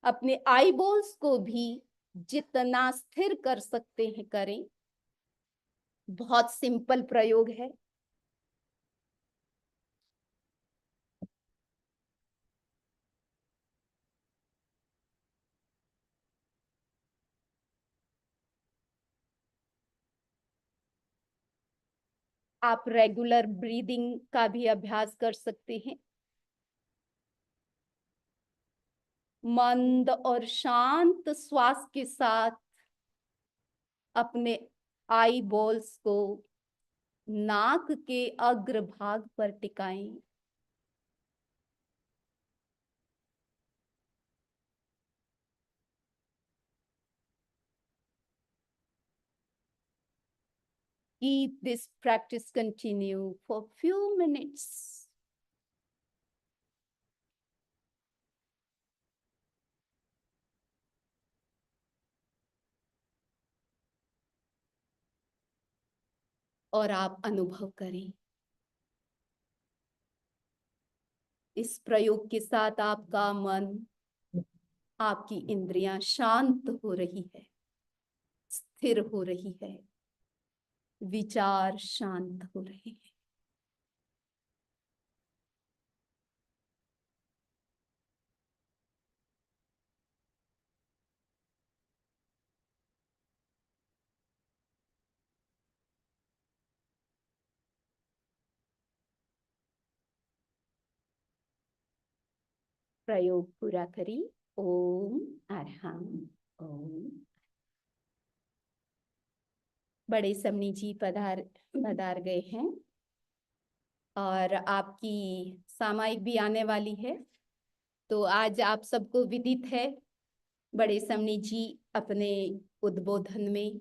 अपने आई बॉल्स को भी जितना स्थिर कर सकते हैं करें। बहुत सिंपल प्रयोग है। आप रेगुलर ब्रीदिंग का भी अभ्यास कर सकते हैं। मंद और शांत श्वास के साथ अपने आई बॉल्स को नाक के अग्रभाग पर टिकाएं। Keep this practice continue for few minutes. और आप अनुभव करें, इस प्रयोग के साथ आपका मन, आपकी इंद्रियां शांत हो रही है, स्थिर हो रही है, विचार शांत हो रहे हैं। प्रयोग पूरा करें। ओम अरहम ओम। बड़े समनी जी पधार गए हैं और आपकी सामायिक भी आने वाली है। तो आज आप सबको विदित है, बड़े समनी जी अपने उद्बोधन में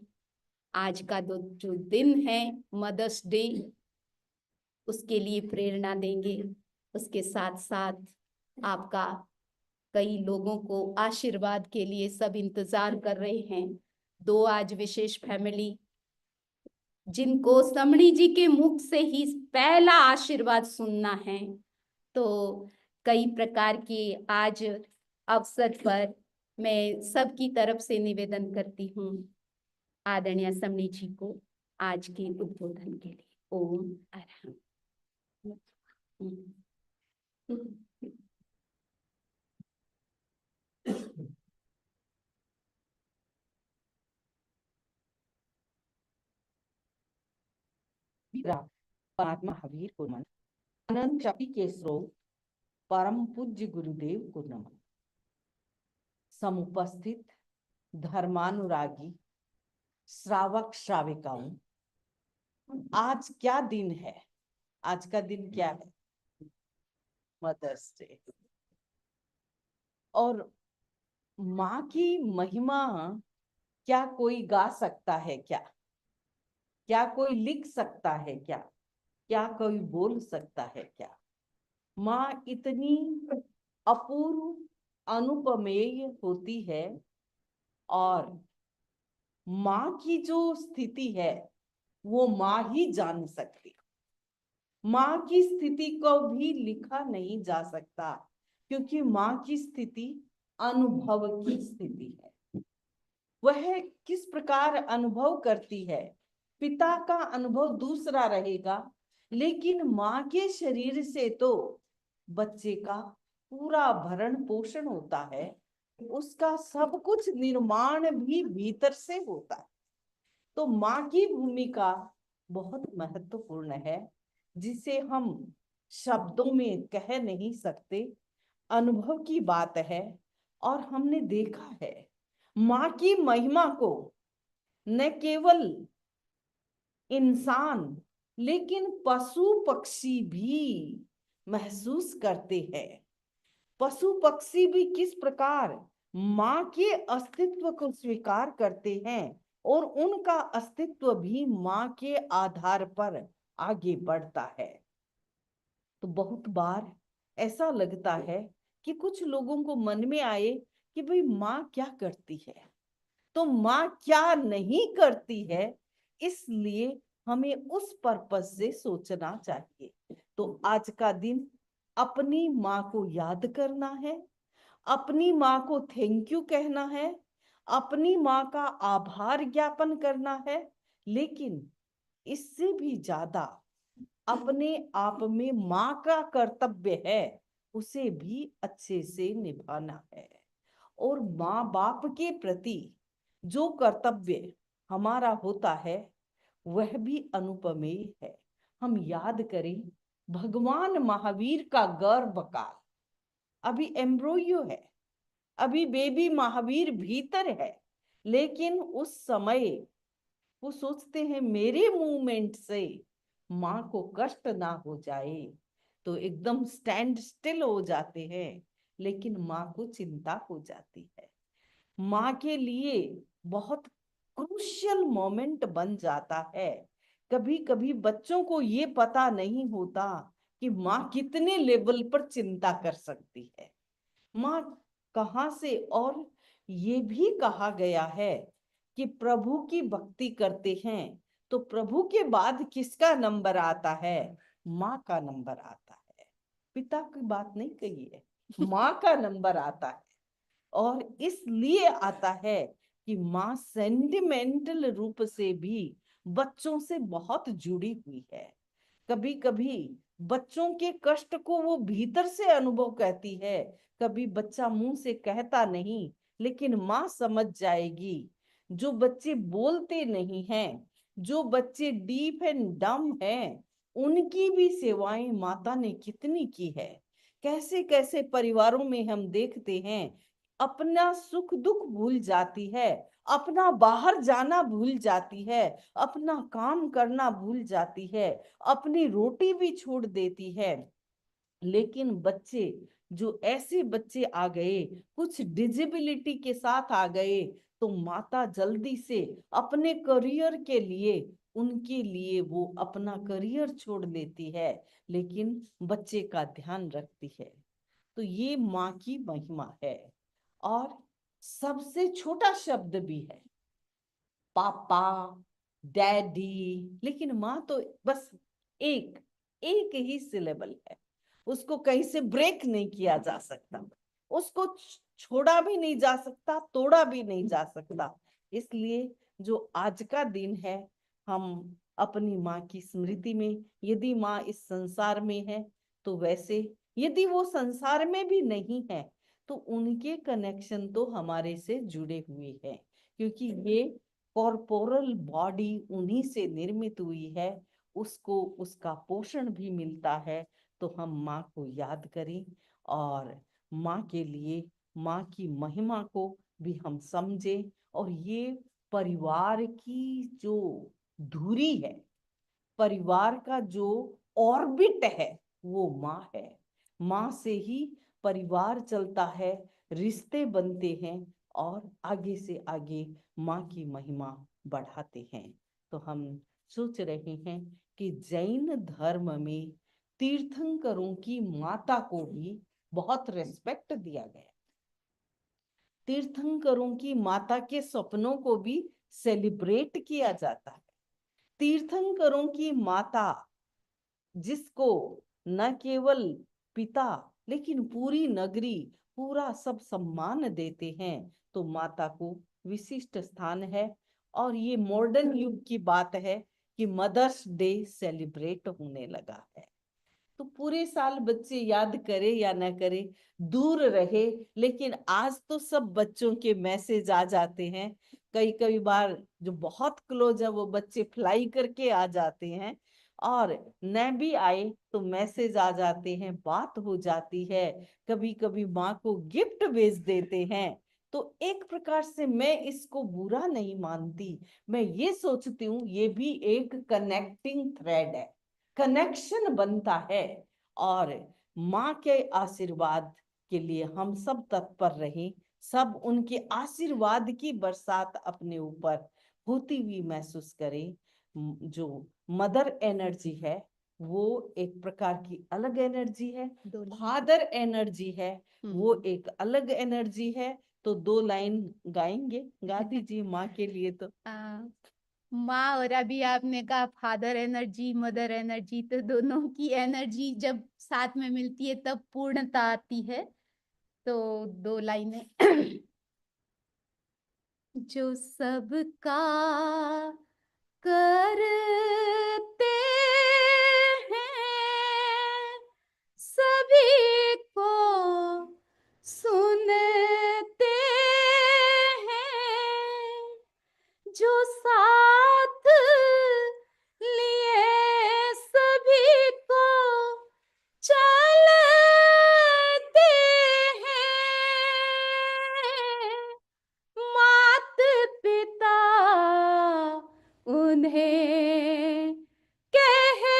आज का जो दिन है मदर्स डे, उसके लिए प्रेरणा देंगे। उसके साथ साथ आपका कई लोगों को आशीर्वाद के लिए सब इंतजार कर रहे हैं। दो आज विशेष फैमिली जिनको समणी जी के मुख से ही पहला आशीर्वाद सुनना है, तो कई प्रकार के आज अवसर पर मैं सबकी तरफ से निवेदन करती हूँ आदरणीय समणी जी को आज के उद्बोधन के लिए। ओम अरहम। परमात्मा हबीर को नमन। अनंत शक्ति के स्रोत परम पूज्य गुरुदेव को नमन। समुपस्थित धर्मानुरागी श्रावक श्राविकाओं, आज क्या दिन है? आज का दिन क्या है? Mother's day. और माँ की महिमा क्या कोई गा सकता है क्या? क्या कोई लिख सकता है क्या? क्या कोई बोल सकता है क्या? माँ इतनी अपूर्व अनुपमेय होती है और माँ की जो स्थिति है वो माँ ही जान सकती। माँ की स्थिति को भी लिखा नहीं जा सकता, क्योंकि माँ की स्थिति अनुभव की स्थिति है। वह किस प्रकार अनुभव करती है, पिता का अनुभव दूसरा रहेगा, लेकिन माँ के शरीर से तो बच्चे का पूरा भरण पोषण होता है, उसका सब कुछ निर्माण भी भीतर से होता है। तो माँ की भूमिका बहुत महत्वपूर्ण है, जिसे हम शब्दों में कह नहीं सकते। अनुभव की बात है और हमने देखा है माँ की महिमा को न केवल इंसान लेकिन पशु पक्षी भी महसूस करते हैं। पशु पक्षी भी किस प्रकार माँ के अस्तित्व को स्वीकार करते हैं और उनका अस्तित्व भी माँ के आधार पर आगे बढ़ता है। तो बहुत बार ऐसा लगता है कि कुछ लोगों को मन में आए कि भाई माँ क्या करती है, तो माँ क्या नहीं करती है, इसलिए हमें उस पर्पस से सोचना चाहिए। तो आज का दिन अपनी माँ को याद करना है, अपनी माँ को थैंक यू कहना है, अपनी माँ का आभार ज्ञापन करना है, लेकिन इससे भी ज्यादा अपने आप में माँ का कर्तव्य है उसे भी अच्छे से निभाना है। और माँ बाप के प्रति जो कर्तव्य हमारा होता है वह भी अनुपमेय है। हम याद करें भगवान महावीर का गर्भकाल, अभी एम्ब्रोयो है, अभी बेबी महावीर भीतर है, लेकिन उस समय वो सोचते हैं मेरे मूवमेंट से माँ को कष्ट ना हो जाए, तो एकदम स्टैंड स्टिल हो जाते हैं। लेकिन माँ को चिंता हो जाती है, माँ के लिए बहुत क्रूशियल मोमेंट बन जाता है। कभी कभी बच्चों को ये पता नहीं होता कि माँ कितने लेवल पर चिंता कर सकती है, माँ कहाँ से। और ये भी कहा गया है कि प्रभु की भक्ति करते हैं तो प्रभु के बाद किसका नंबर आता है, माँ का नंबर आता है। पिता की बात नहीं कही है, माँ का नंबर आता है। और इसलिए आता है कि माँ सेंटिमेंटल रूप से भी बच्चों से बहुत जुड़ी हुई है। कभी कभी बच्चों के कष्ट को वो भीतर से अनुभव करती है, कभी बच्चा मुंह से कहता नहीं, लेकिन माँ समझ जाएगी। जो बच्चे बोलते नहीं हैं, जो बच्चे डीफ एंड डम हैं, उनकी भी सेवाएं माता ने कितनी की है। कैसे कैसे परिवारों में हम देखते हैं अपना सुख दुख भूल जाती है, अपना बाहर जाना भूल जाती है, अपना काम करना भूल जाती है, अपनी रोटी भी छोड़ देती है। लेकिन बच्चे, जो ऐसे बच्चे आ गए कुछ डिजेबिलिटी के साथ आ गए, तो माता जल्दी से अपने करियर के लिए उनके लिए वो अपना करियर छोड़ देती है, लेकिन बच्चे का ध्यान रखती है। तो ये माँ की महिमा है। और सबसे छोटा शब्द भी है पापा, डैडी, लेकिन माँ तो बस एक एक ही सिलेबल है, उसको कहीं से ब्रेक नहीं किया जा सकता, उसको छोड़ा भी नहीं जा सकता, तोड़ा भी नहीं जा सकता। इसलिए जो आज का दिन है, हम अपनी माँ की स्मृति में, यदि माँ इस संसार में है तो वैसे, यदि वो संसार में भी नहीं है तो उनके कनेक्शन तो हमारे से जुड़े हुए हैं, क्योंकि ये कॉर्पोरल बॉडी उन्हीं से निर्मित हुई है, उसको उसका पोषण भी मिलता है। तो हम माँ को याद करें और माँ के लिए, माँ की महिमा को भी हम समझें। और ये परिवार की जो धुरी है, परिवार का जो ऑर्बिट है, वो माँ है। माँ से ही परिवार चलता है, रिश्ते बनते हैं और आगे से आगे माँ की महिमा बढ़ाते हैं। तो हम सोच रहे हैं कि जैन धर्म में तीर्थंकरों की माता को भी बहुत रिस्पेक्ट दिया गया, तीर्थंकरों की माता के सपनों को भी सेलिब्रेट किया जाता है। तीर्थंकरों की माता, जिसको न केवल पिता लेकिन पूरी नगरी, पूरा सब सम्मान देते हैं, तो माता को विशिष्ट स्थान है। और ये मॉडर्न युग की बात है कि मदर्स डे सेलिब्रेट होने लगा है। तो पूरे साल बच्चे याद करे या ना करे, दूर रहे, लेकिन आज तो सब बच्चों के मैसेज आ जाते हैं। कई कई बार जो बहुत क्लोज है वो बच्चे फ्लाई करके आ जाते हैं, और न भी आए तो मैसेज आ जाते हैं, बात हो जाती है, कभी कभी माँ को गिफ्ट भेज देते हैं। तो एक प्रकार से मैं इसको बुरा नहीं मानती, मैं ये सोचती हूँ ये भी एक कनेक्टिंग थ्रेड है, कनेक्शन बनता है। और माँ के आशीर्वाद के लिए हम सब तत्पर रहें, सब उनके आशीर्वाद की बरसात अपने ऊपर होती हुई महसूस करें। जो मदर एनर्जी है वो एक प्रकार की अलग एनर्जी है, फादर एनर्जी है वो एक अलग एनर्जी है। तो 2 लाइन गाएंगे, गा दीजिए माँ के लिए। तो माँ, और अभी आपने कहा फादर एनर्जी, मदर एनर्जी, तो दोनों की एनर्जी जब साथ में मिलती है तब पूर्णता आती है। तो 2 लाइनें। जो सबका करते हैं, सभी को सुनते हैं, जो साथ लिए सभी को चलते हैं, मात पिता उन्हें कहते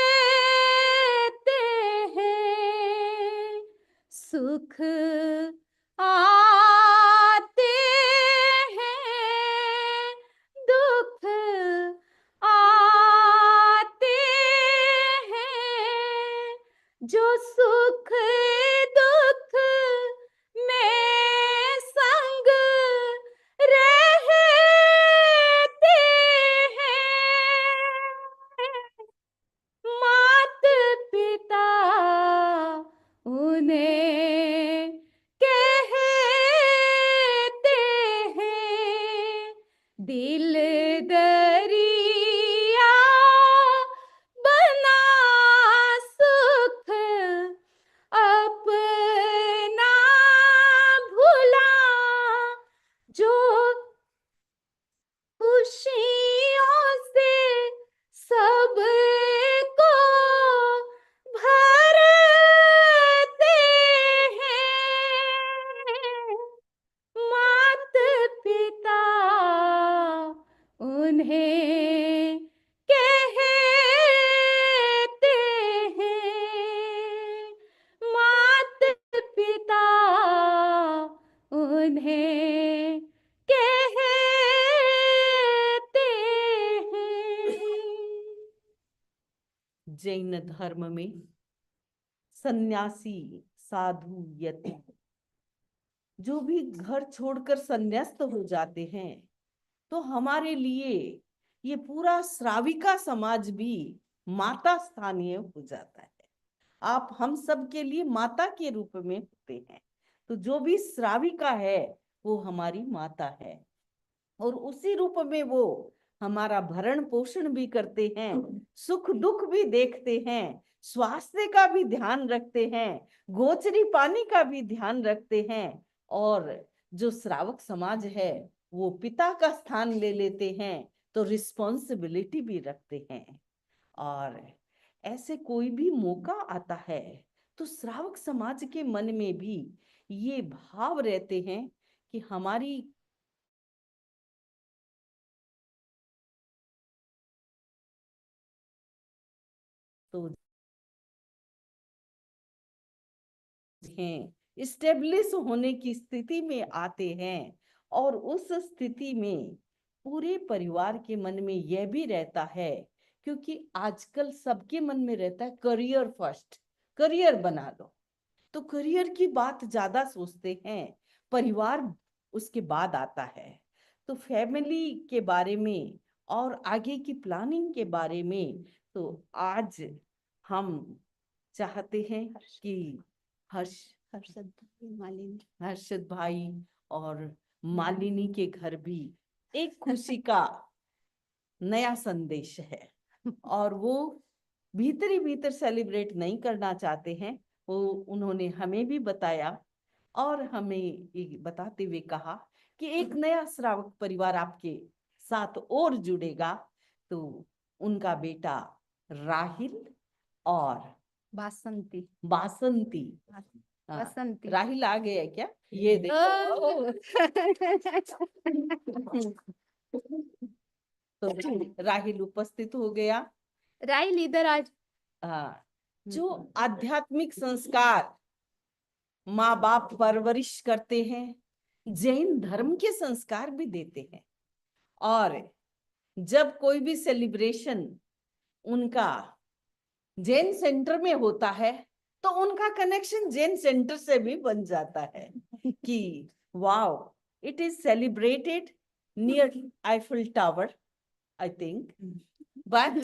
हैं। सुख आते हैं, दुख आते हैं, जो सुख दुख में संग रहते हैं, मात पिता उन्हें कहते हैं। दिल दरिया बना सुख अपना भुला, जो खुशियों से सबको भरते हैं, मात पिता उन्हें कहते हैं, मात पिता उन्हें कहते हैं। जैन धर्म में सन्यासी, साधु, यति जो भी घर छोड़कर संन्यास्त हो जाते हैं, तो हमारे लिए ये पूरा श्राविका समाज भी माता स्थानीय हो जाता है। आप हम सब के लिए माता के रूप में होते हैं। तो जो भी श्राविका है वो हमारी माता है, और उसी रूप में वो हमारा भरण पोषण भी करते हैं, सुख दुख भी देखते हैं, स्वास्थ्य का भी ध्यान रखते हैं, गोचरी पानी का भी ध्यान रखते हैं। और जो श्रावक समाज है वो पिता का स्थान ले लेते हैं, तो रिस्पॉन्सिबिलिटी भी रखते हैं। और ऐसे कोई भी मौका आता है तो श्रावक समाज के मन में भी ये भाव रहते हैं कि हमारी तो हैं, स्टेब्लिश होने की स्थिति में आते हैं। और उस स्थिति में पूरे परिवार के मन में यह भी रहता है, क्योंकि आजकल सबके मन में रहता है करियर फर्स्ट, करियर बना लो, तो करियर की बात ज्यादा सोचते हैं, परिवार उसके बाद आता है। तो फैमिली के बारे में और आगे की प्लानिंग के बारे में तो आज हम चाहते हैं कि हर्षद भाई और मालिनी के घर भी एक खुशी का नया संदेश है, और वो भीतर भीतर सेलिब्रेट नहीं करना चाहते हैं। वो उन्होंने हमें भी बताया और हमें ये बताते हुए कहा कि एक नया श्रावक परिवार आपके साथ और जुड़ेगा। तो उनका बेटा राहिल और बासंती बासंती, बसंती राहिल आ गया क्या? ये देखो। तो राहिल उपस्थित हो गया। राहिल इधर आज। जो आध्यात्मिक संस्कार माँ बाप परवरिश करते हैं, जैन धर्म के संस्कार भी देते हैं। और जब कोई भी सेलिब्रेशन उनका जैन सेंटर में होता है तो उनका कनेक्शन जैन सेंटर से भी बन जाता है कि wow, it is celebrated near Eiffel tower, I think, but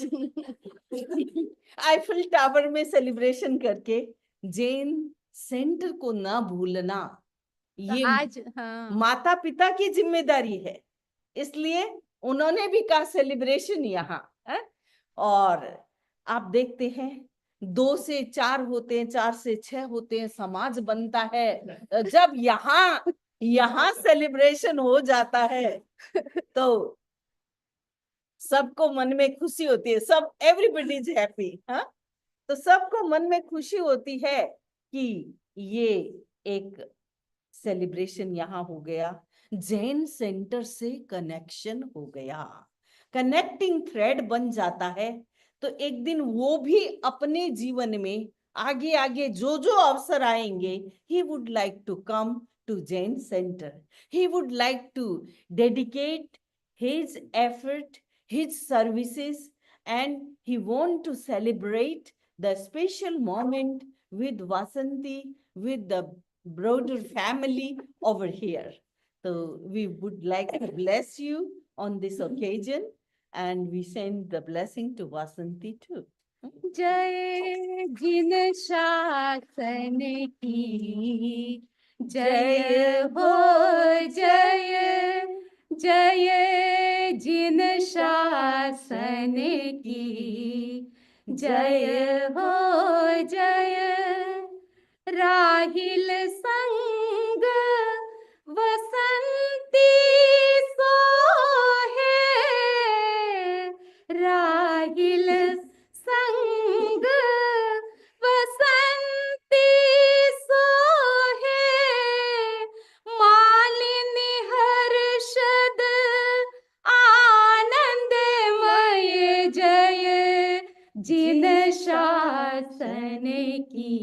Eiffel tower में सेलिब्रेशन करके जैन सेंटर को ना भूलना, तो ये आज हाँ, माता पिता की जिम्मेदारी है। इसलिए उन्होंने भी कहा सेलिब्रेशन यहाँ है। और आप देखते हैं 2 से 4 होते हैं, 4 से 6 होते हैं, समाज बनता है। जब यहाँ सेलिब्रेशन हो जाता है तो सबको मन में खुशी होती है, सब एवरीबडी इज हैप्पी। हाँ, तो सबको मन में खुशी होती है कि ये एक सेलिब्रेशन यहाँ हो गया, जैन सेंटर से कनेक्शन हो गया, कनेक्टिंग थ्रेड बन जाता है। तो एक दिन वो भी अपने जीवन में आगे आगे जो जो अवसर आएंगे, he would like to come to Jain centre, he would like to dedicate his effort, his services, and he want to celebrate the special moment with Vasanti, with the broader family over here. So we would like to bless you on this occasion, and we send the blessing to Vasanti too. जय जिन शासन की, जय हो जय, जय जिन शासन की, जय हो जय। राहिल संग वसंती सोहे, राहिल संग वसंती सोहे, मालिनी हर्षद आनंदमय, जय जिन शासन की,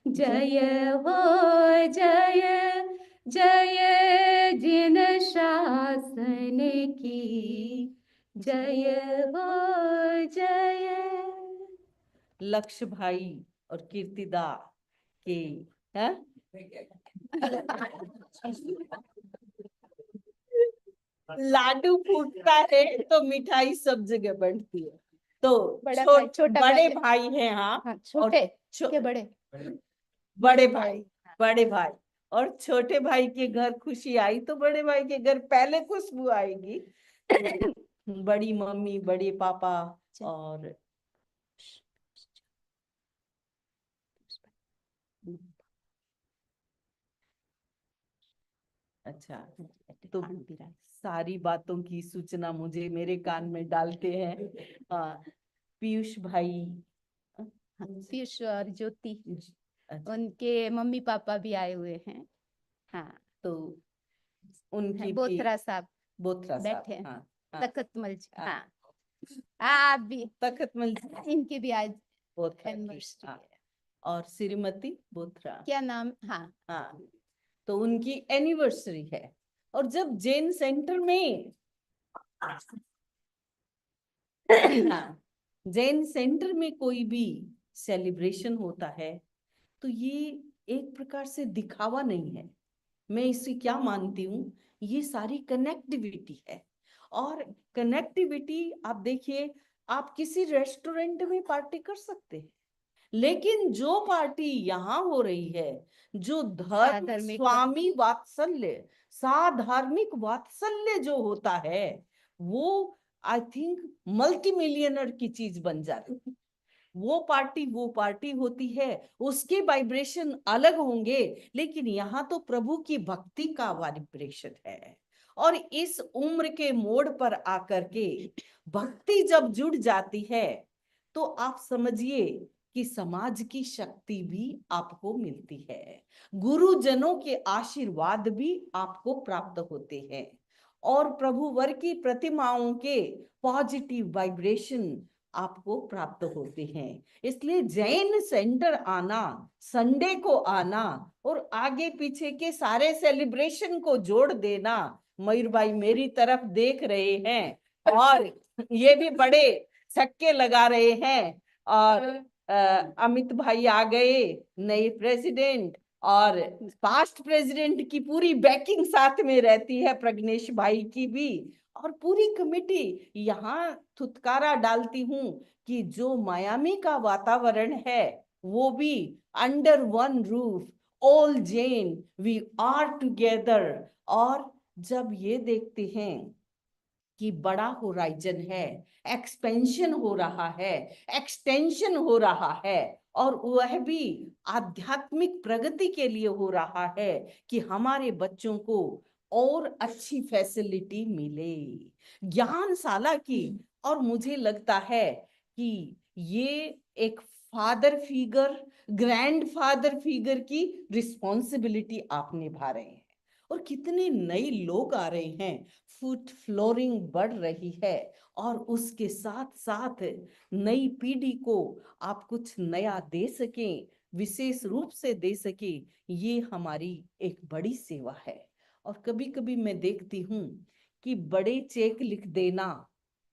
जय हो जय, जय जिन शासन की, जय हो जय। लक्ष्य भाई और कीर्तिदा के हैं? लाडू फूटता है तो मिठाई सब जगह बढ़ती है। तो बड़ा भाई, छोटा बड़े भाई, भाई हैं, हाँ, हाँ, और छोटे के बड़े, बड़े भाई, बड़े भाई और छोटे भाई के घर खुशी आई तो बड़े भाई के घर पहले खुशबू आएगी। बड़ी मम्मी, बड़े पापा और अच्छा, तो सारी बातों की सूचना मुझे मेरे कान में डालते हैं। पीयूष भाई, पीयूष और ज्योति, अच्छा, उनके मम्मी पापा भी आए हुए हैं। हाँ, तो उनकी भी बोथरा साहब बोथरा बैठे हैं, साहब, हाँ, तखतमल जी, हाँ, आप भी, तखतमल इनके भी आज बोथरा की, एनिवर्सरी हाँ, है। और श्रीमती बोथरा, क्या नाम, हाँ, हाँ, तो उनकी एनिवर्सरी है। और जब जैन सेंटर में हाँ, जैन सेंटर में कोई भी सेलिब्रेशन होता है तो ये एक प्रकार से दिखावा नहीं है। मैं इसे क्या मानती हूँ, ये सारी कनेक्टिविटी है। और कनेक्टिविटी आप देखिए, आप किसी रेस्टोरेंट में पार्टी कर सकते हैं, लेकिन जो पार्टी यहाँ हो रही है, जो धर्म साधर्मिक, स्वामी वात्सल्य, साधार्मिक वात्सल्य जो होता है, वो आई थिंक मल्टी मिलियनर की चीज बन जाती है। वो पार्टी होती है, उसके वाइब्रेशन अलग होंगे, लेकिन यहाँ तो प्रभु की भक्ति का वाइब्रेशन है। और इस उम्र के मोड़ पर आकर के भक्ति जब जुड़ जाती है तो आप समझिए कि समाज की शक्ति भी आपको मिलती है, गुरुजनों के आशीर्वाद भी आपको प्राप्त होते हैं, और प्रभु वर की प्रतिमाओं के पॉजिटिव वाइब्रेशन आपको प्राप्त होते हैं। इसलिए जैन सेंटर आना, संडे को आना और आगे पीछे के सारे सेलिब्रेशन को जोड़ देना। मयूर भाई मेरी तरफ देख रहे हैं और ये भी बड़े छक्के लगा रहे हैं। और अमित भाई आ गए, नए प्रेसिडेंट, और पास्ट प्रेसिडेंट की पूरी बैकिंग साथ में रहती है, प्रज्ञेश भाई की भी, और पूरी कमेटी। यहाँ थुतकारा डालती हूँ कि जो मायामी का वातावरण है वो भी under one roof, all Jain we are together. और जब ये देखते हैं कि बड़ा होराइजन है, एक्सपेंशन हो रहा है, एक्सटेंशन हो रहा है, और वह भी आध्यात्मिक प्रगति के लिए हो रहा है कि हमारे बच्चों को और अच्छी फैसिलिटी मिले ज्ञानशाला की। और मुझे लगता है कि ये एक father figure, grand father figure की रिस्पॉन्सिबिलिटी आप निभा रहे हैं। और कितने नए लोग आ रहे हैं, फुट फ्लोरिंग बढ़ रही है, और उसके साथ साथ नई पीढ़ी को आप कुछ नया दे सकें, विशेष रूप से दे सके, ये हमारी एक बड़ी सेवा है। और कभी कभी मैं देखती हूँ कि बड़े चेक लिख देना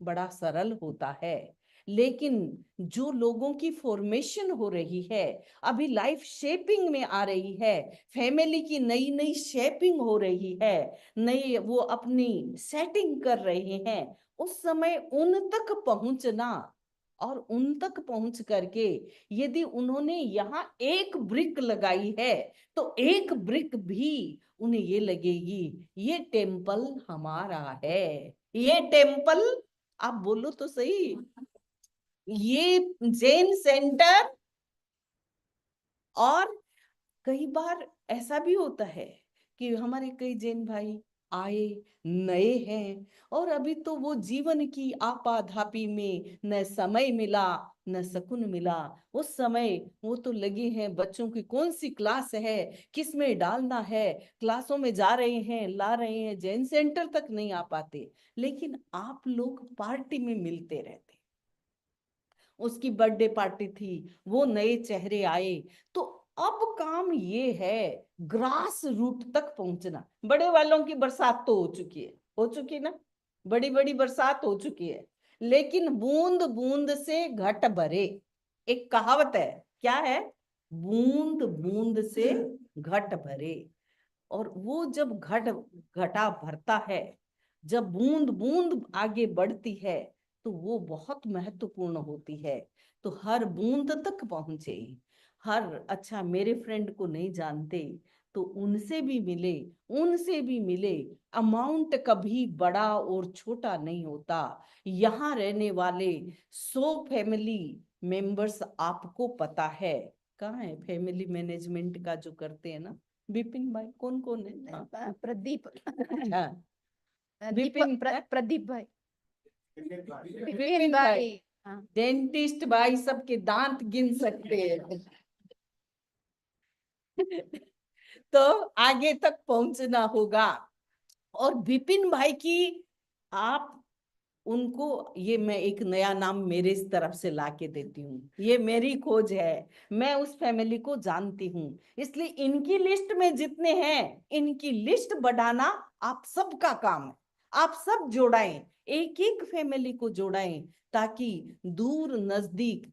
बड़ा सरल होता है, लेकिन जो लोगों की फॉर्मेशन हो रही है, अभी लाइफ शेपिंग में आ रही है, फैमिली की नई नई शेपिंग हो रही है, नई वो अपनी सेटिंग कर रहे हैं, उस समय उन तक पहुंचना, और उन तक पहुंच करके यदि उन्होंने यहाँ एक ब्रिक लगाई है तो एक ब्रिक भी उन्हें ये लगेगी ये टेम्पल हमारा है, ये टेम्पल, आप बोलो तो सही, ये जैन सेंटर। और कई बार ऐसा भी होता है कि हमारे कई जैन भाई आए, नए हैं, और अभी तो वो जीवन की आपाधापी में न समय मिला न सुकून मिला। उस समय वो तो लगे हैं बच्चों की कौन सी क्लास है, किस में डालना है, क्लासों में जा रहे हैं, ला रहे हैं, जैन सेंटर तक नहीं आ पाते। लेकिन आप लोग पार्टी में मिलते रहते, उसकी बर्थडे पार्टी थी, वो नए चेहरे आए। तो अब काम ये है ग्रास रूट तक पहुंचना। बड़े वालों की बरसात तो हो चुकी है, हो चुकी ना, बड़ी बड़ी बरसात हो चुकी है, लेकिन बूंद बूंद से घट भरे, एक कहावत है, क्या है, बूंद बूंद से घट भरे। और वो जब घटा भरता है, जब बूंद बूंद आगे बढ़ती है, तो वो बहुत महत्वपूर्ण होती है। तो हर बूंद तक पहुंचे, हर, अच्छा मेरे फ्रेंड को नहीं जानते तो उनसे भी मिले, उनसे भी मिले। अमाउंट कभी बड़ा और छोटा नहीं होता। यहाँ रहने वाले 100 फैमिली मेंबर्स, आपको पता है कहाँ है फैमिली मैनेजमेंट का जो करते हैं ना, विपिन भाई, कौन कौन है? हाँ। प्रदीप, हाँ, विपिन, विपिन, प्रदीप भाई, विपिन भाई, हाँ। डेंटिस्ट भाई सबके दांत गिन सकते हैं। तो आगे तक पहुंचना होगा। और विपिन भाई की, आप उनको, ये मैं एक नया नाम मेरे इस तरफ से लाके देती हूँ, ये मेरी खोज है, मैं उस फैमिली को जानती हूँ, इसलिए इनकी लिस्ट में जितने हैं इनकी लिस्ट बढ़ाना आप सबका काम है। आप सब जोड़ाएं, एक एक फैमिली को जोड़ाएं, ताकि दूर नजदीक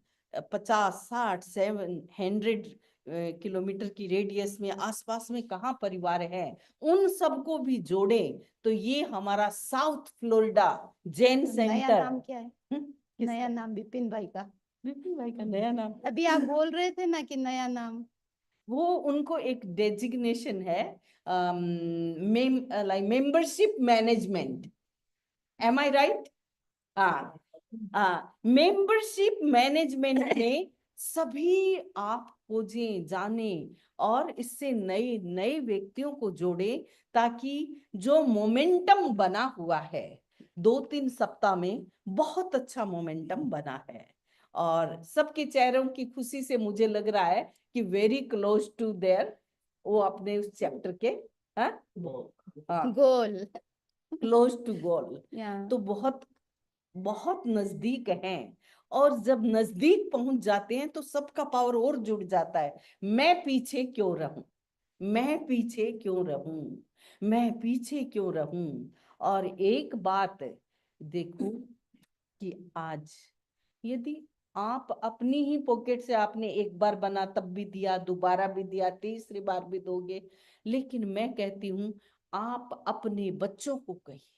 50 60 700 किलोमीटर की रेडियस में आसपास में कहाँ परिवार है, उन सबको भी जोड़े। तो ये हमारा साउथ फ्लोरिडा जैन नया सेंटर। नाम क्या है? नया नाम विपिन भाई का, विपिन भाई का नया नाम, अभी आप बोल रहे थे ना कि नया नाम, वो उनको एक डेजिग्नेशन है, लाइक मेंबरशिप मैनेजमेंट, एम आई राइट? हाँ, हाँ, मेंबरशिप मैनेजमेंट में सभी आप खोजें, जाने, और इससे नए नए व्यक्तियों को जोड़े, ताकि जो मोमेंटम बना हुआ है 2-3 सप्ताह में, बहुत अच्छा मोमेंटम बना है। और सबके चेहरों की खुशी से मुझे लग रहा है कि वेरी क्लोज टू देयर, वो अपने उस चैप्टर के, हाँ, गोल, क्लोज टू गोल। या तो बहुत बहुत नजदीक हैं, और जब नजदीक पहुंच जाते हैं तो सबका पावर और जुड़ जाता है। मैं पीछे क्यों रहूं, मैं पीछे क्यों रहूं, मैं पीछे क्यों रहूं। और एक बात देखो कि आज यदि आप अपनी ही पॉकेट से, आपने एक बार बना तब भी दिया, दोबारा भी दिया, तीसरी बार भी दोगे, लेकिन मैं कहती हूं आप अपने बच्चों को कहिए,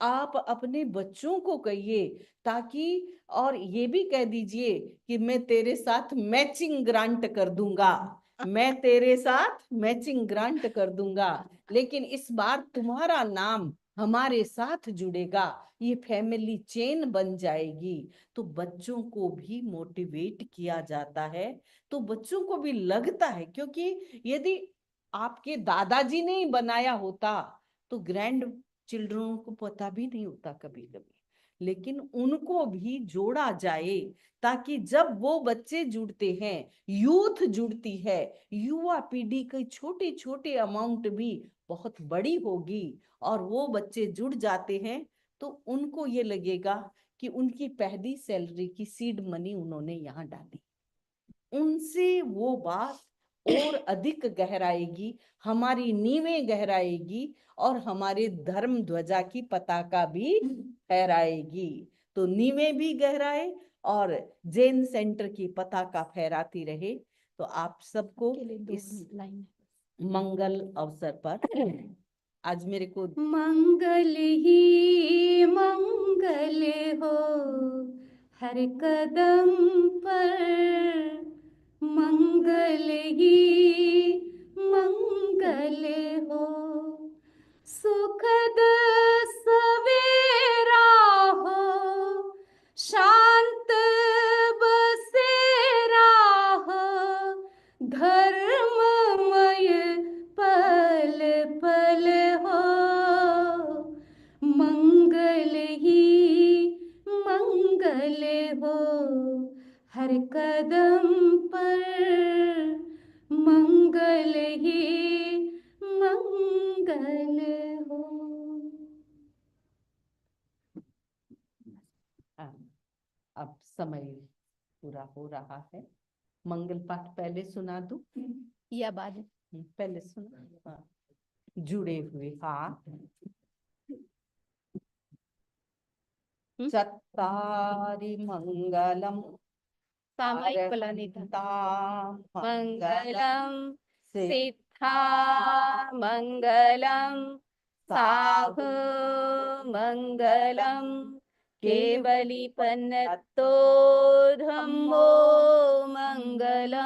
आप अपने बच्चों को कहिए, ताकि, और ये भी कह दीजिए कि मैं तेरे साथ मैचिंग ग्रांट कर दूंगा, मैं तेरे साथ मैचिंग ग्रांट कर दूंगा, लेकिन इस बार तुम्हारा नाम हमारे साथ जुड़ेगा, ये फैमिली चेन बन जाएगी। तो बच्चों को भी मोटिवेट किया जाता है, तो बच्चों को भी लगता है, क्योंकि यदि आपके दादाजी ने ही बनाया होता तो ग्रैंड चिल्ड्रन को पता भी नहीं होता कभी कभी, लेकिन उनको भी जोड़ा जाए, ताकि जब वो बच्चे जुड़ते हैं, यूथ जुड़ती है, युवा पीढ़ी की छोटे छोटे अमाउंट भी बहुत बड़ी होगी, और वो बच्चे जुड़ जाते हैं तो उनको ये लगेगा कि उनकी पहली सैलरी की सीड मनी उन्होंने यहाँ डाली, उनसे वो बात और अधिक गहराएगी, हमारी नींवें गहराएगी, और हमारे धर्म ध्वजा की पताका भी फहराएगी। तो नींवें भी गहराए और जैन सेंटर की पताका फहराती रहे। तो आप सबको इस मंगल अवसर पर आज मेरे को मंगल ही मंगल हो हर कदम पर, मंगल ही मंगल हो, सुखद सवेरा हो, शांत बसेरा हो, धर्ममय पल पल हो, मंगल ही मंगल हो हर कदम पर, मंगल ही मंगल हो। अब समय पूरा हो रहा है, मंगल पाठ पहले सुना दूं या बाद में? पहले सुना। हाँ। जुड़े हुए हाथ, चत्तारि मंगलम सामयिक फलानिधा मंगलम मंगलम सिद्धा मंगलम साहु मंगलम केवलीपन्नतो धम्मो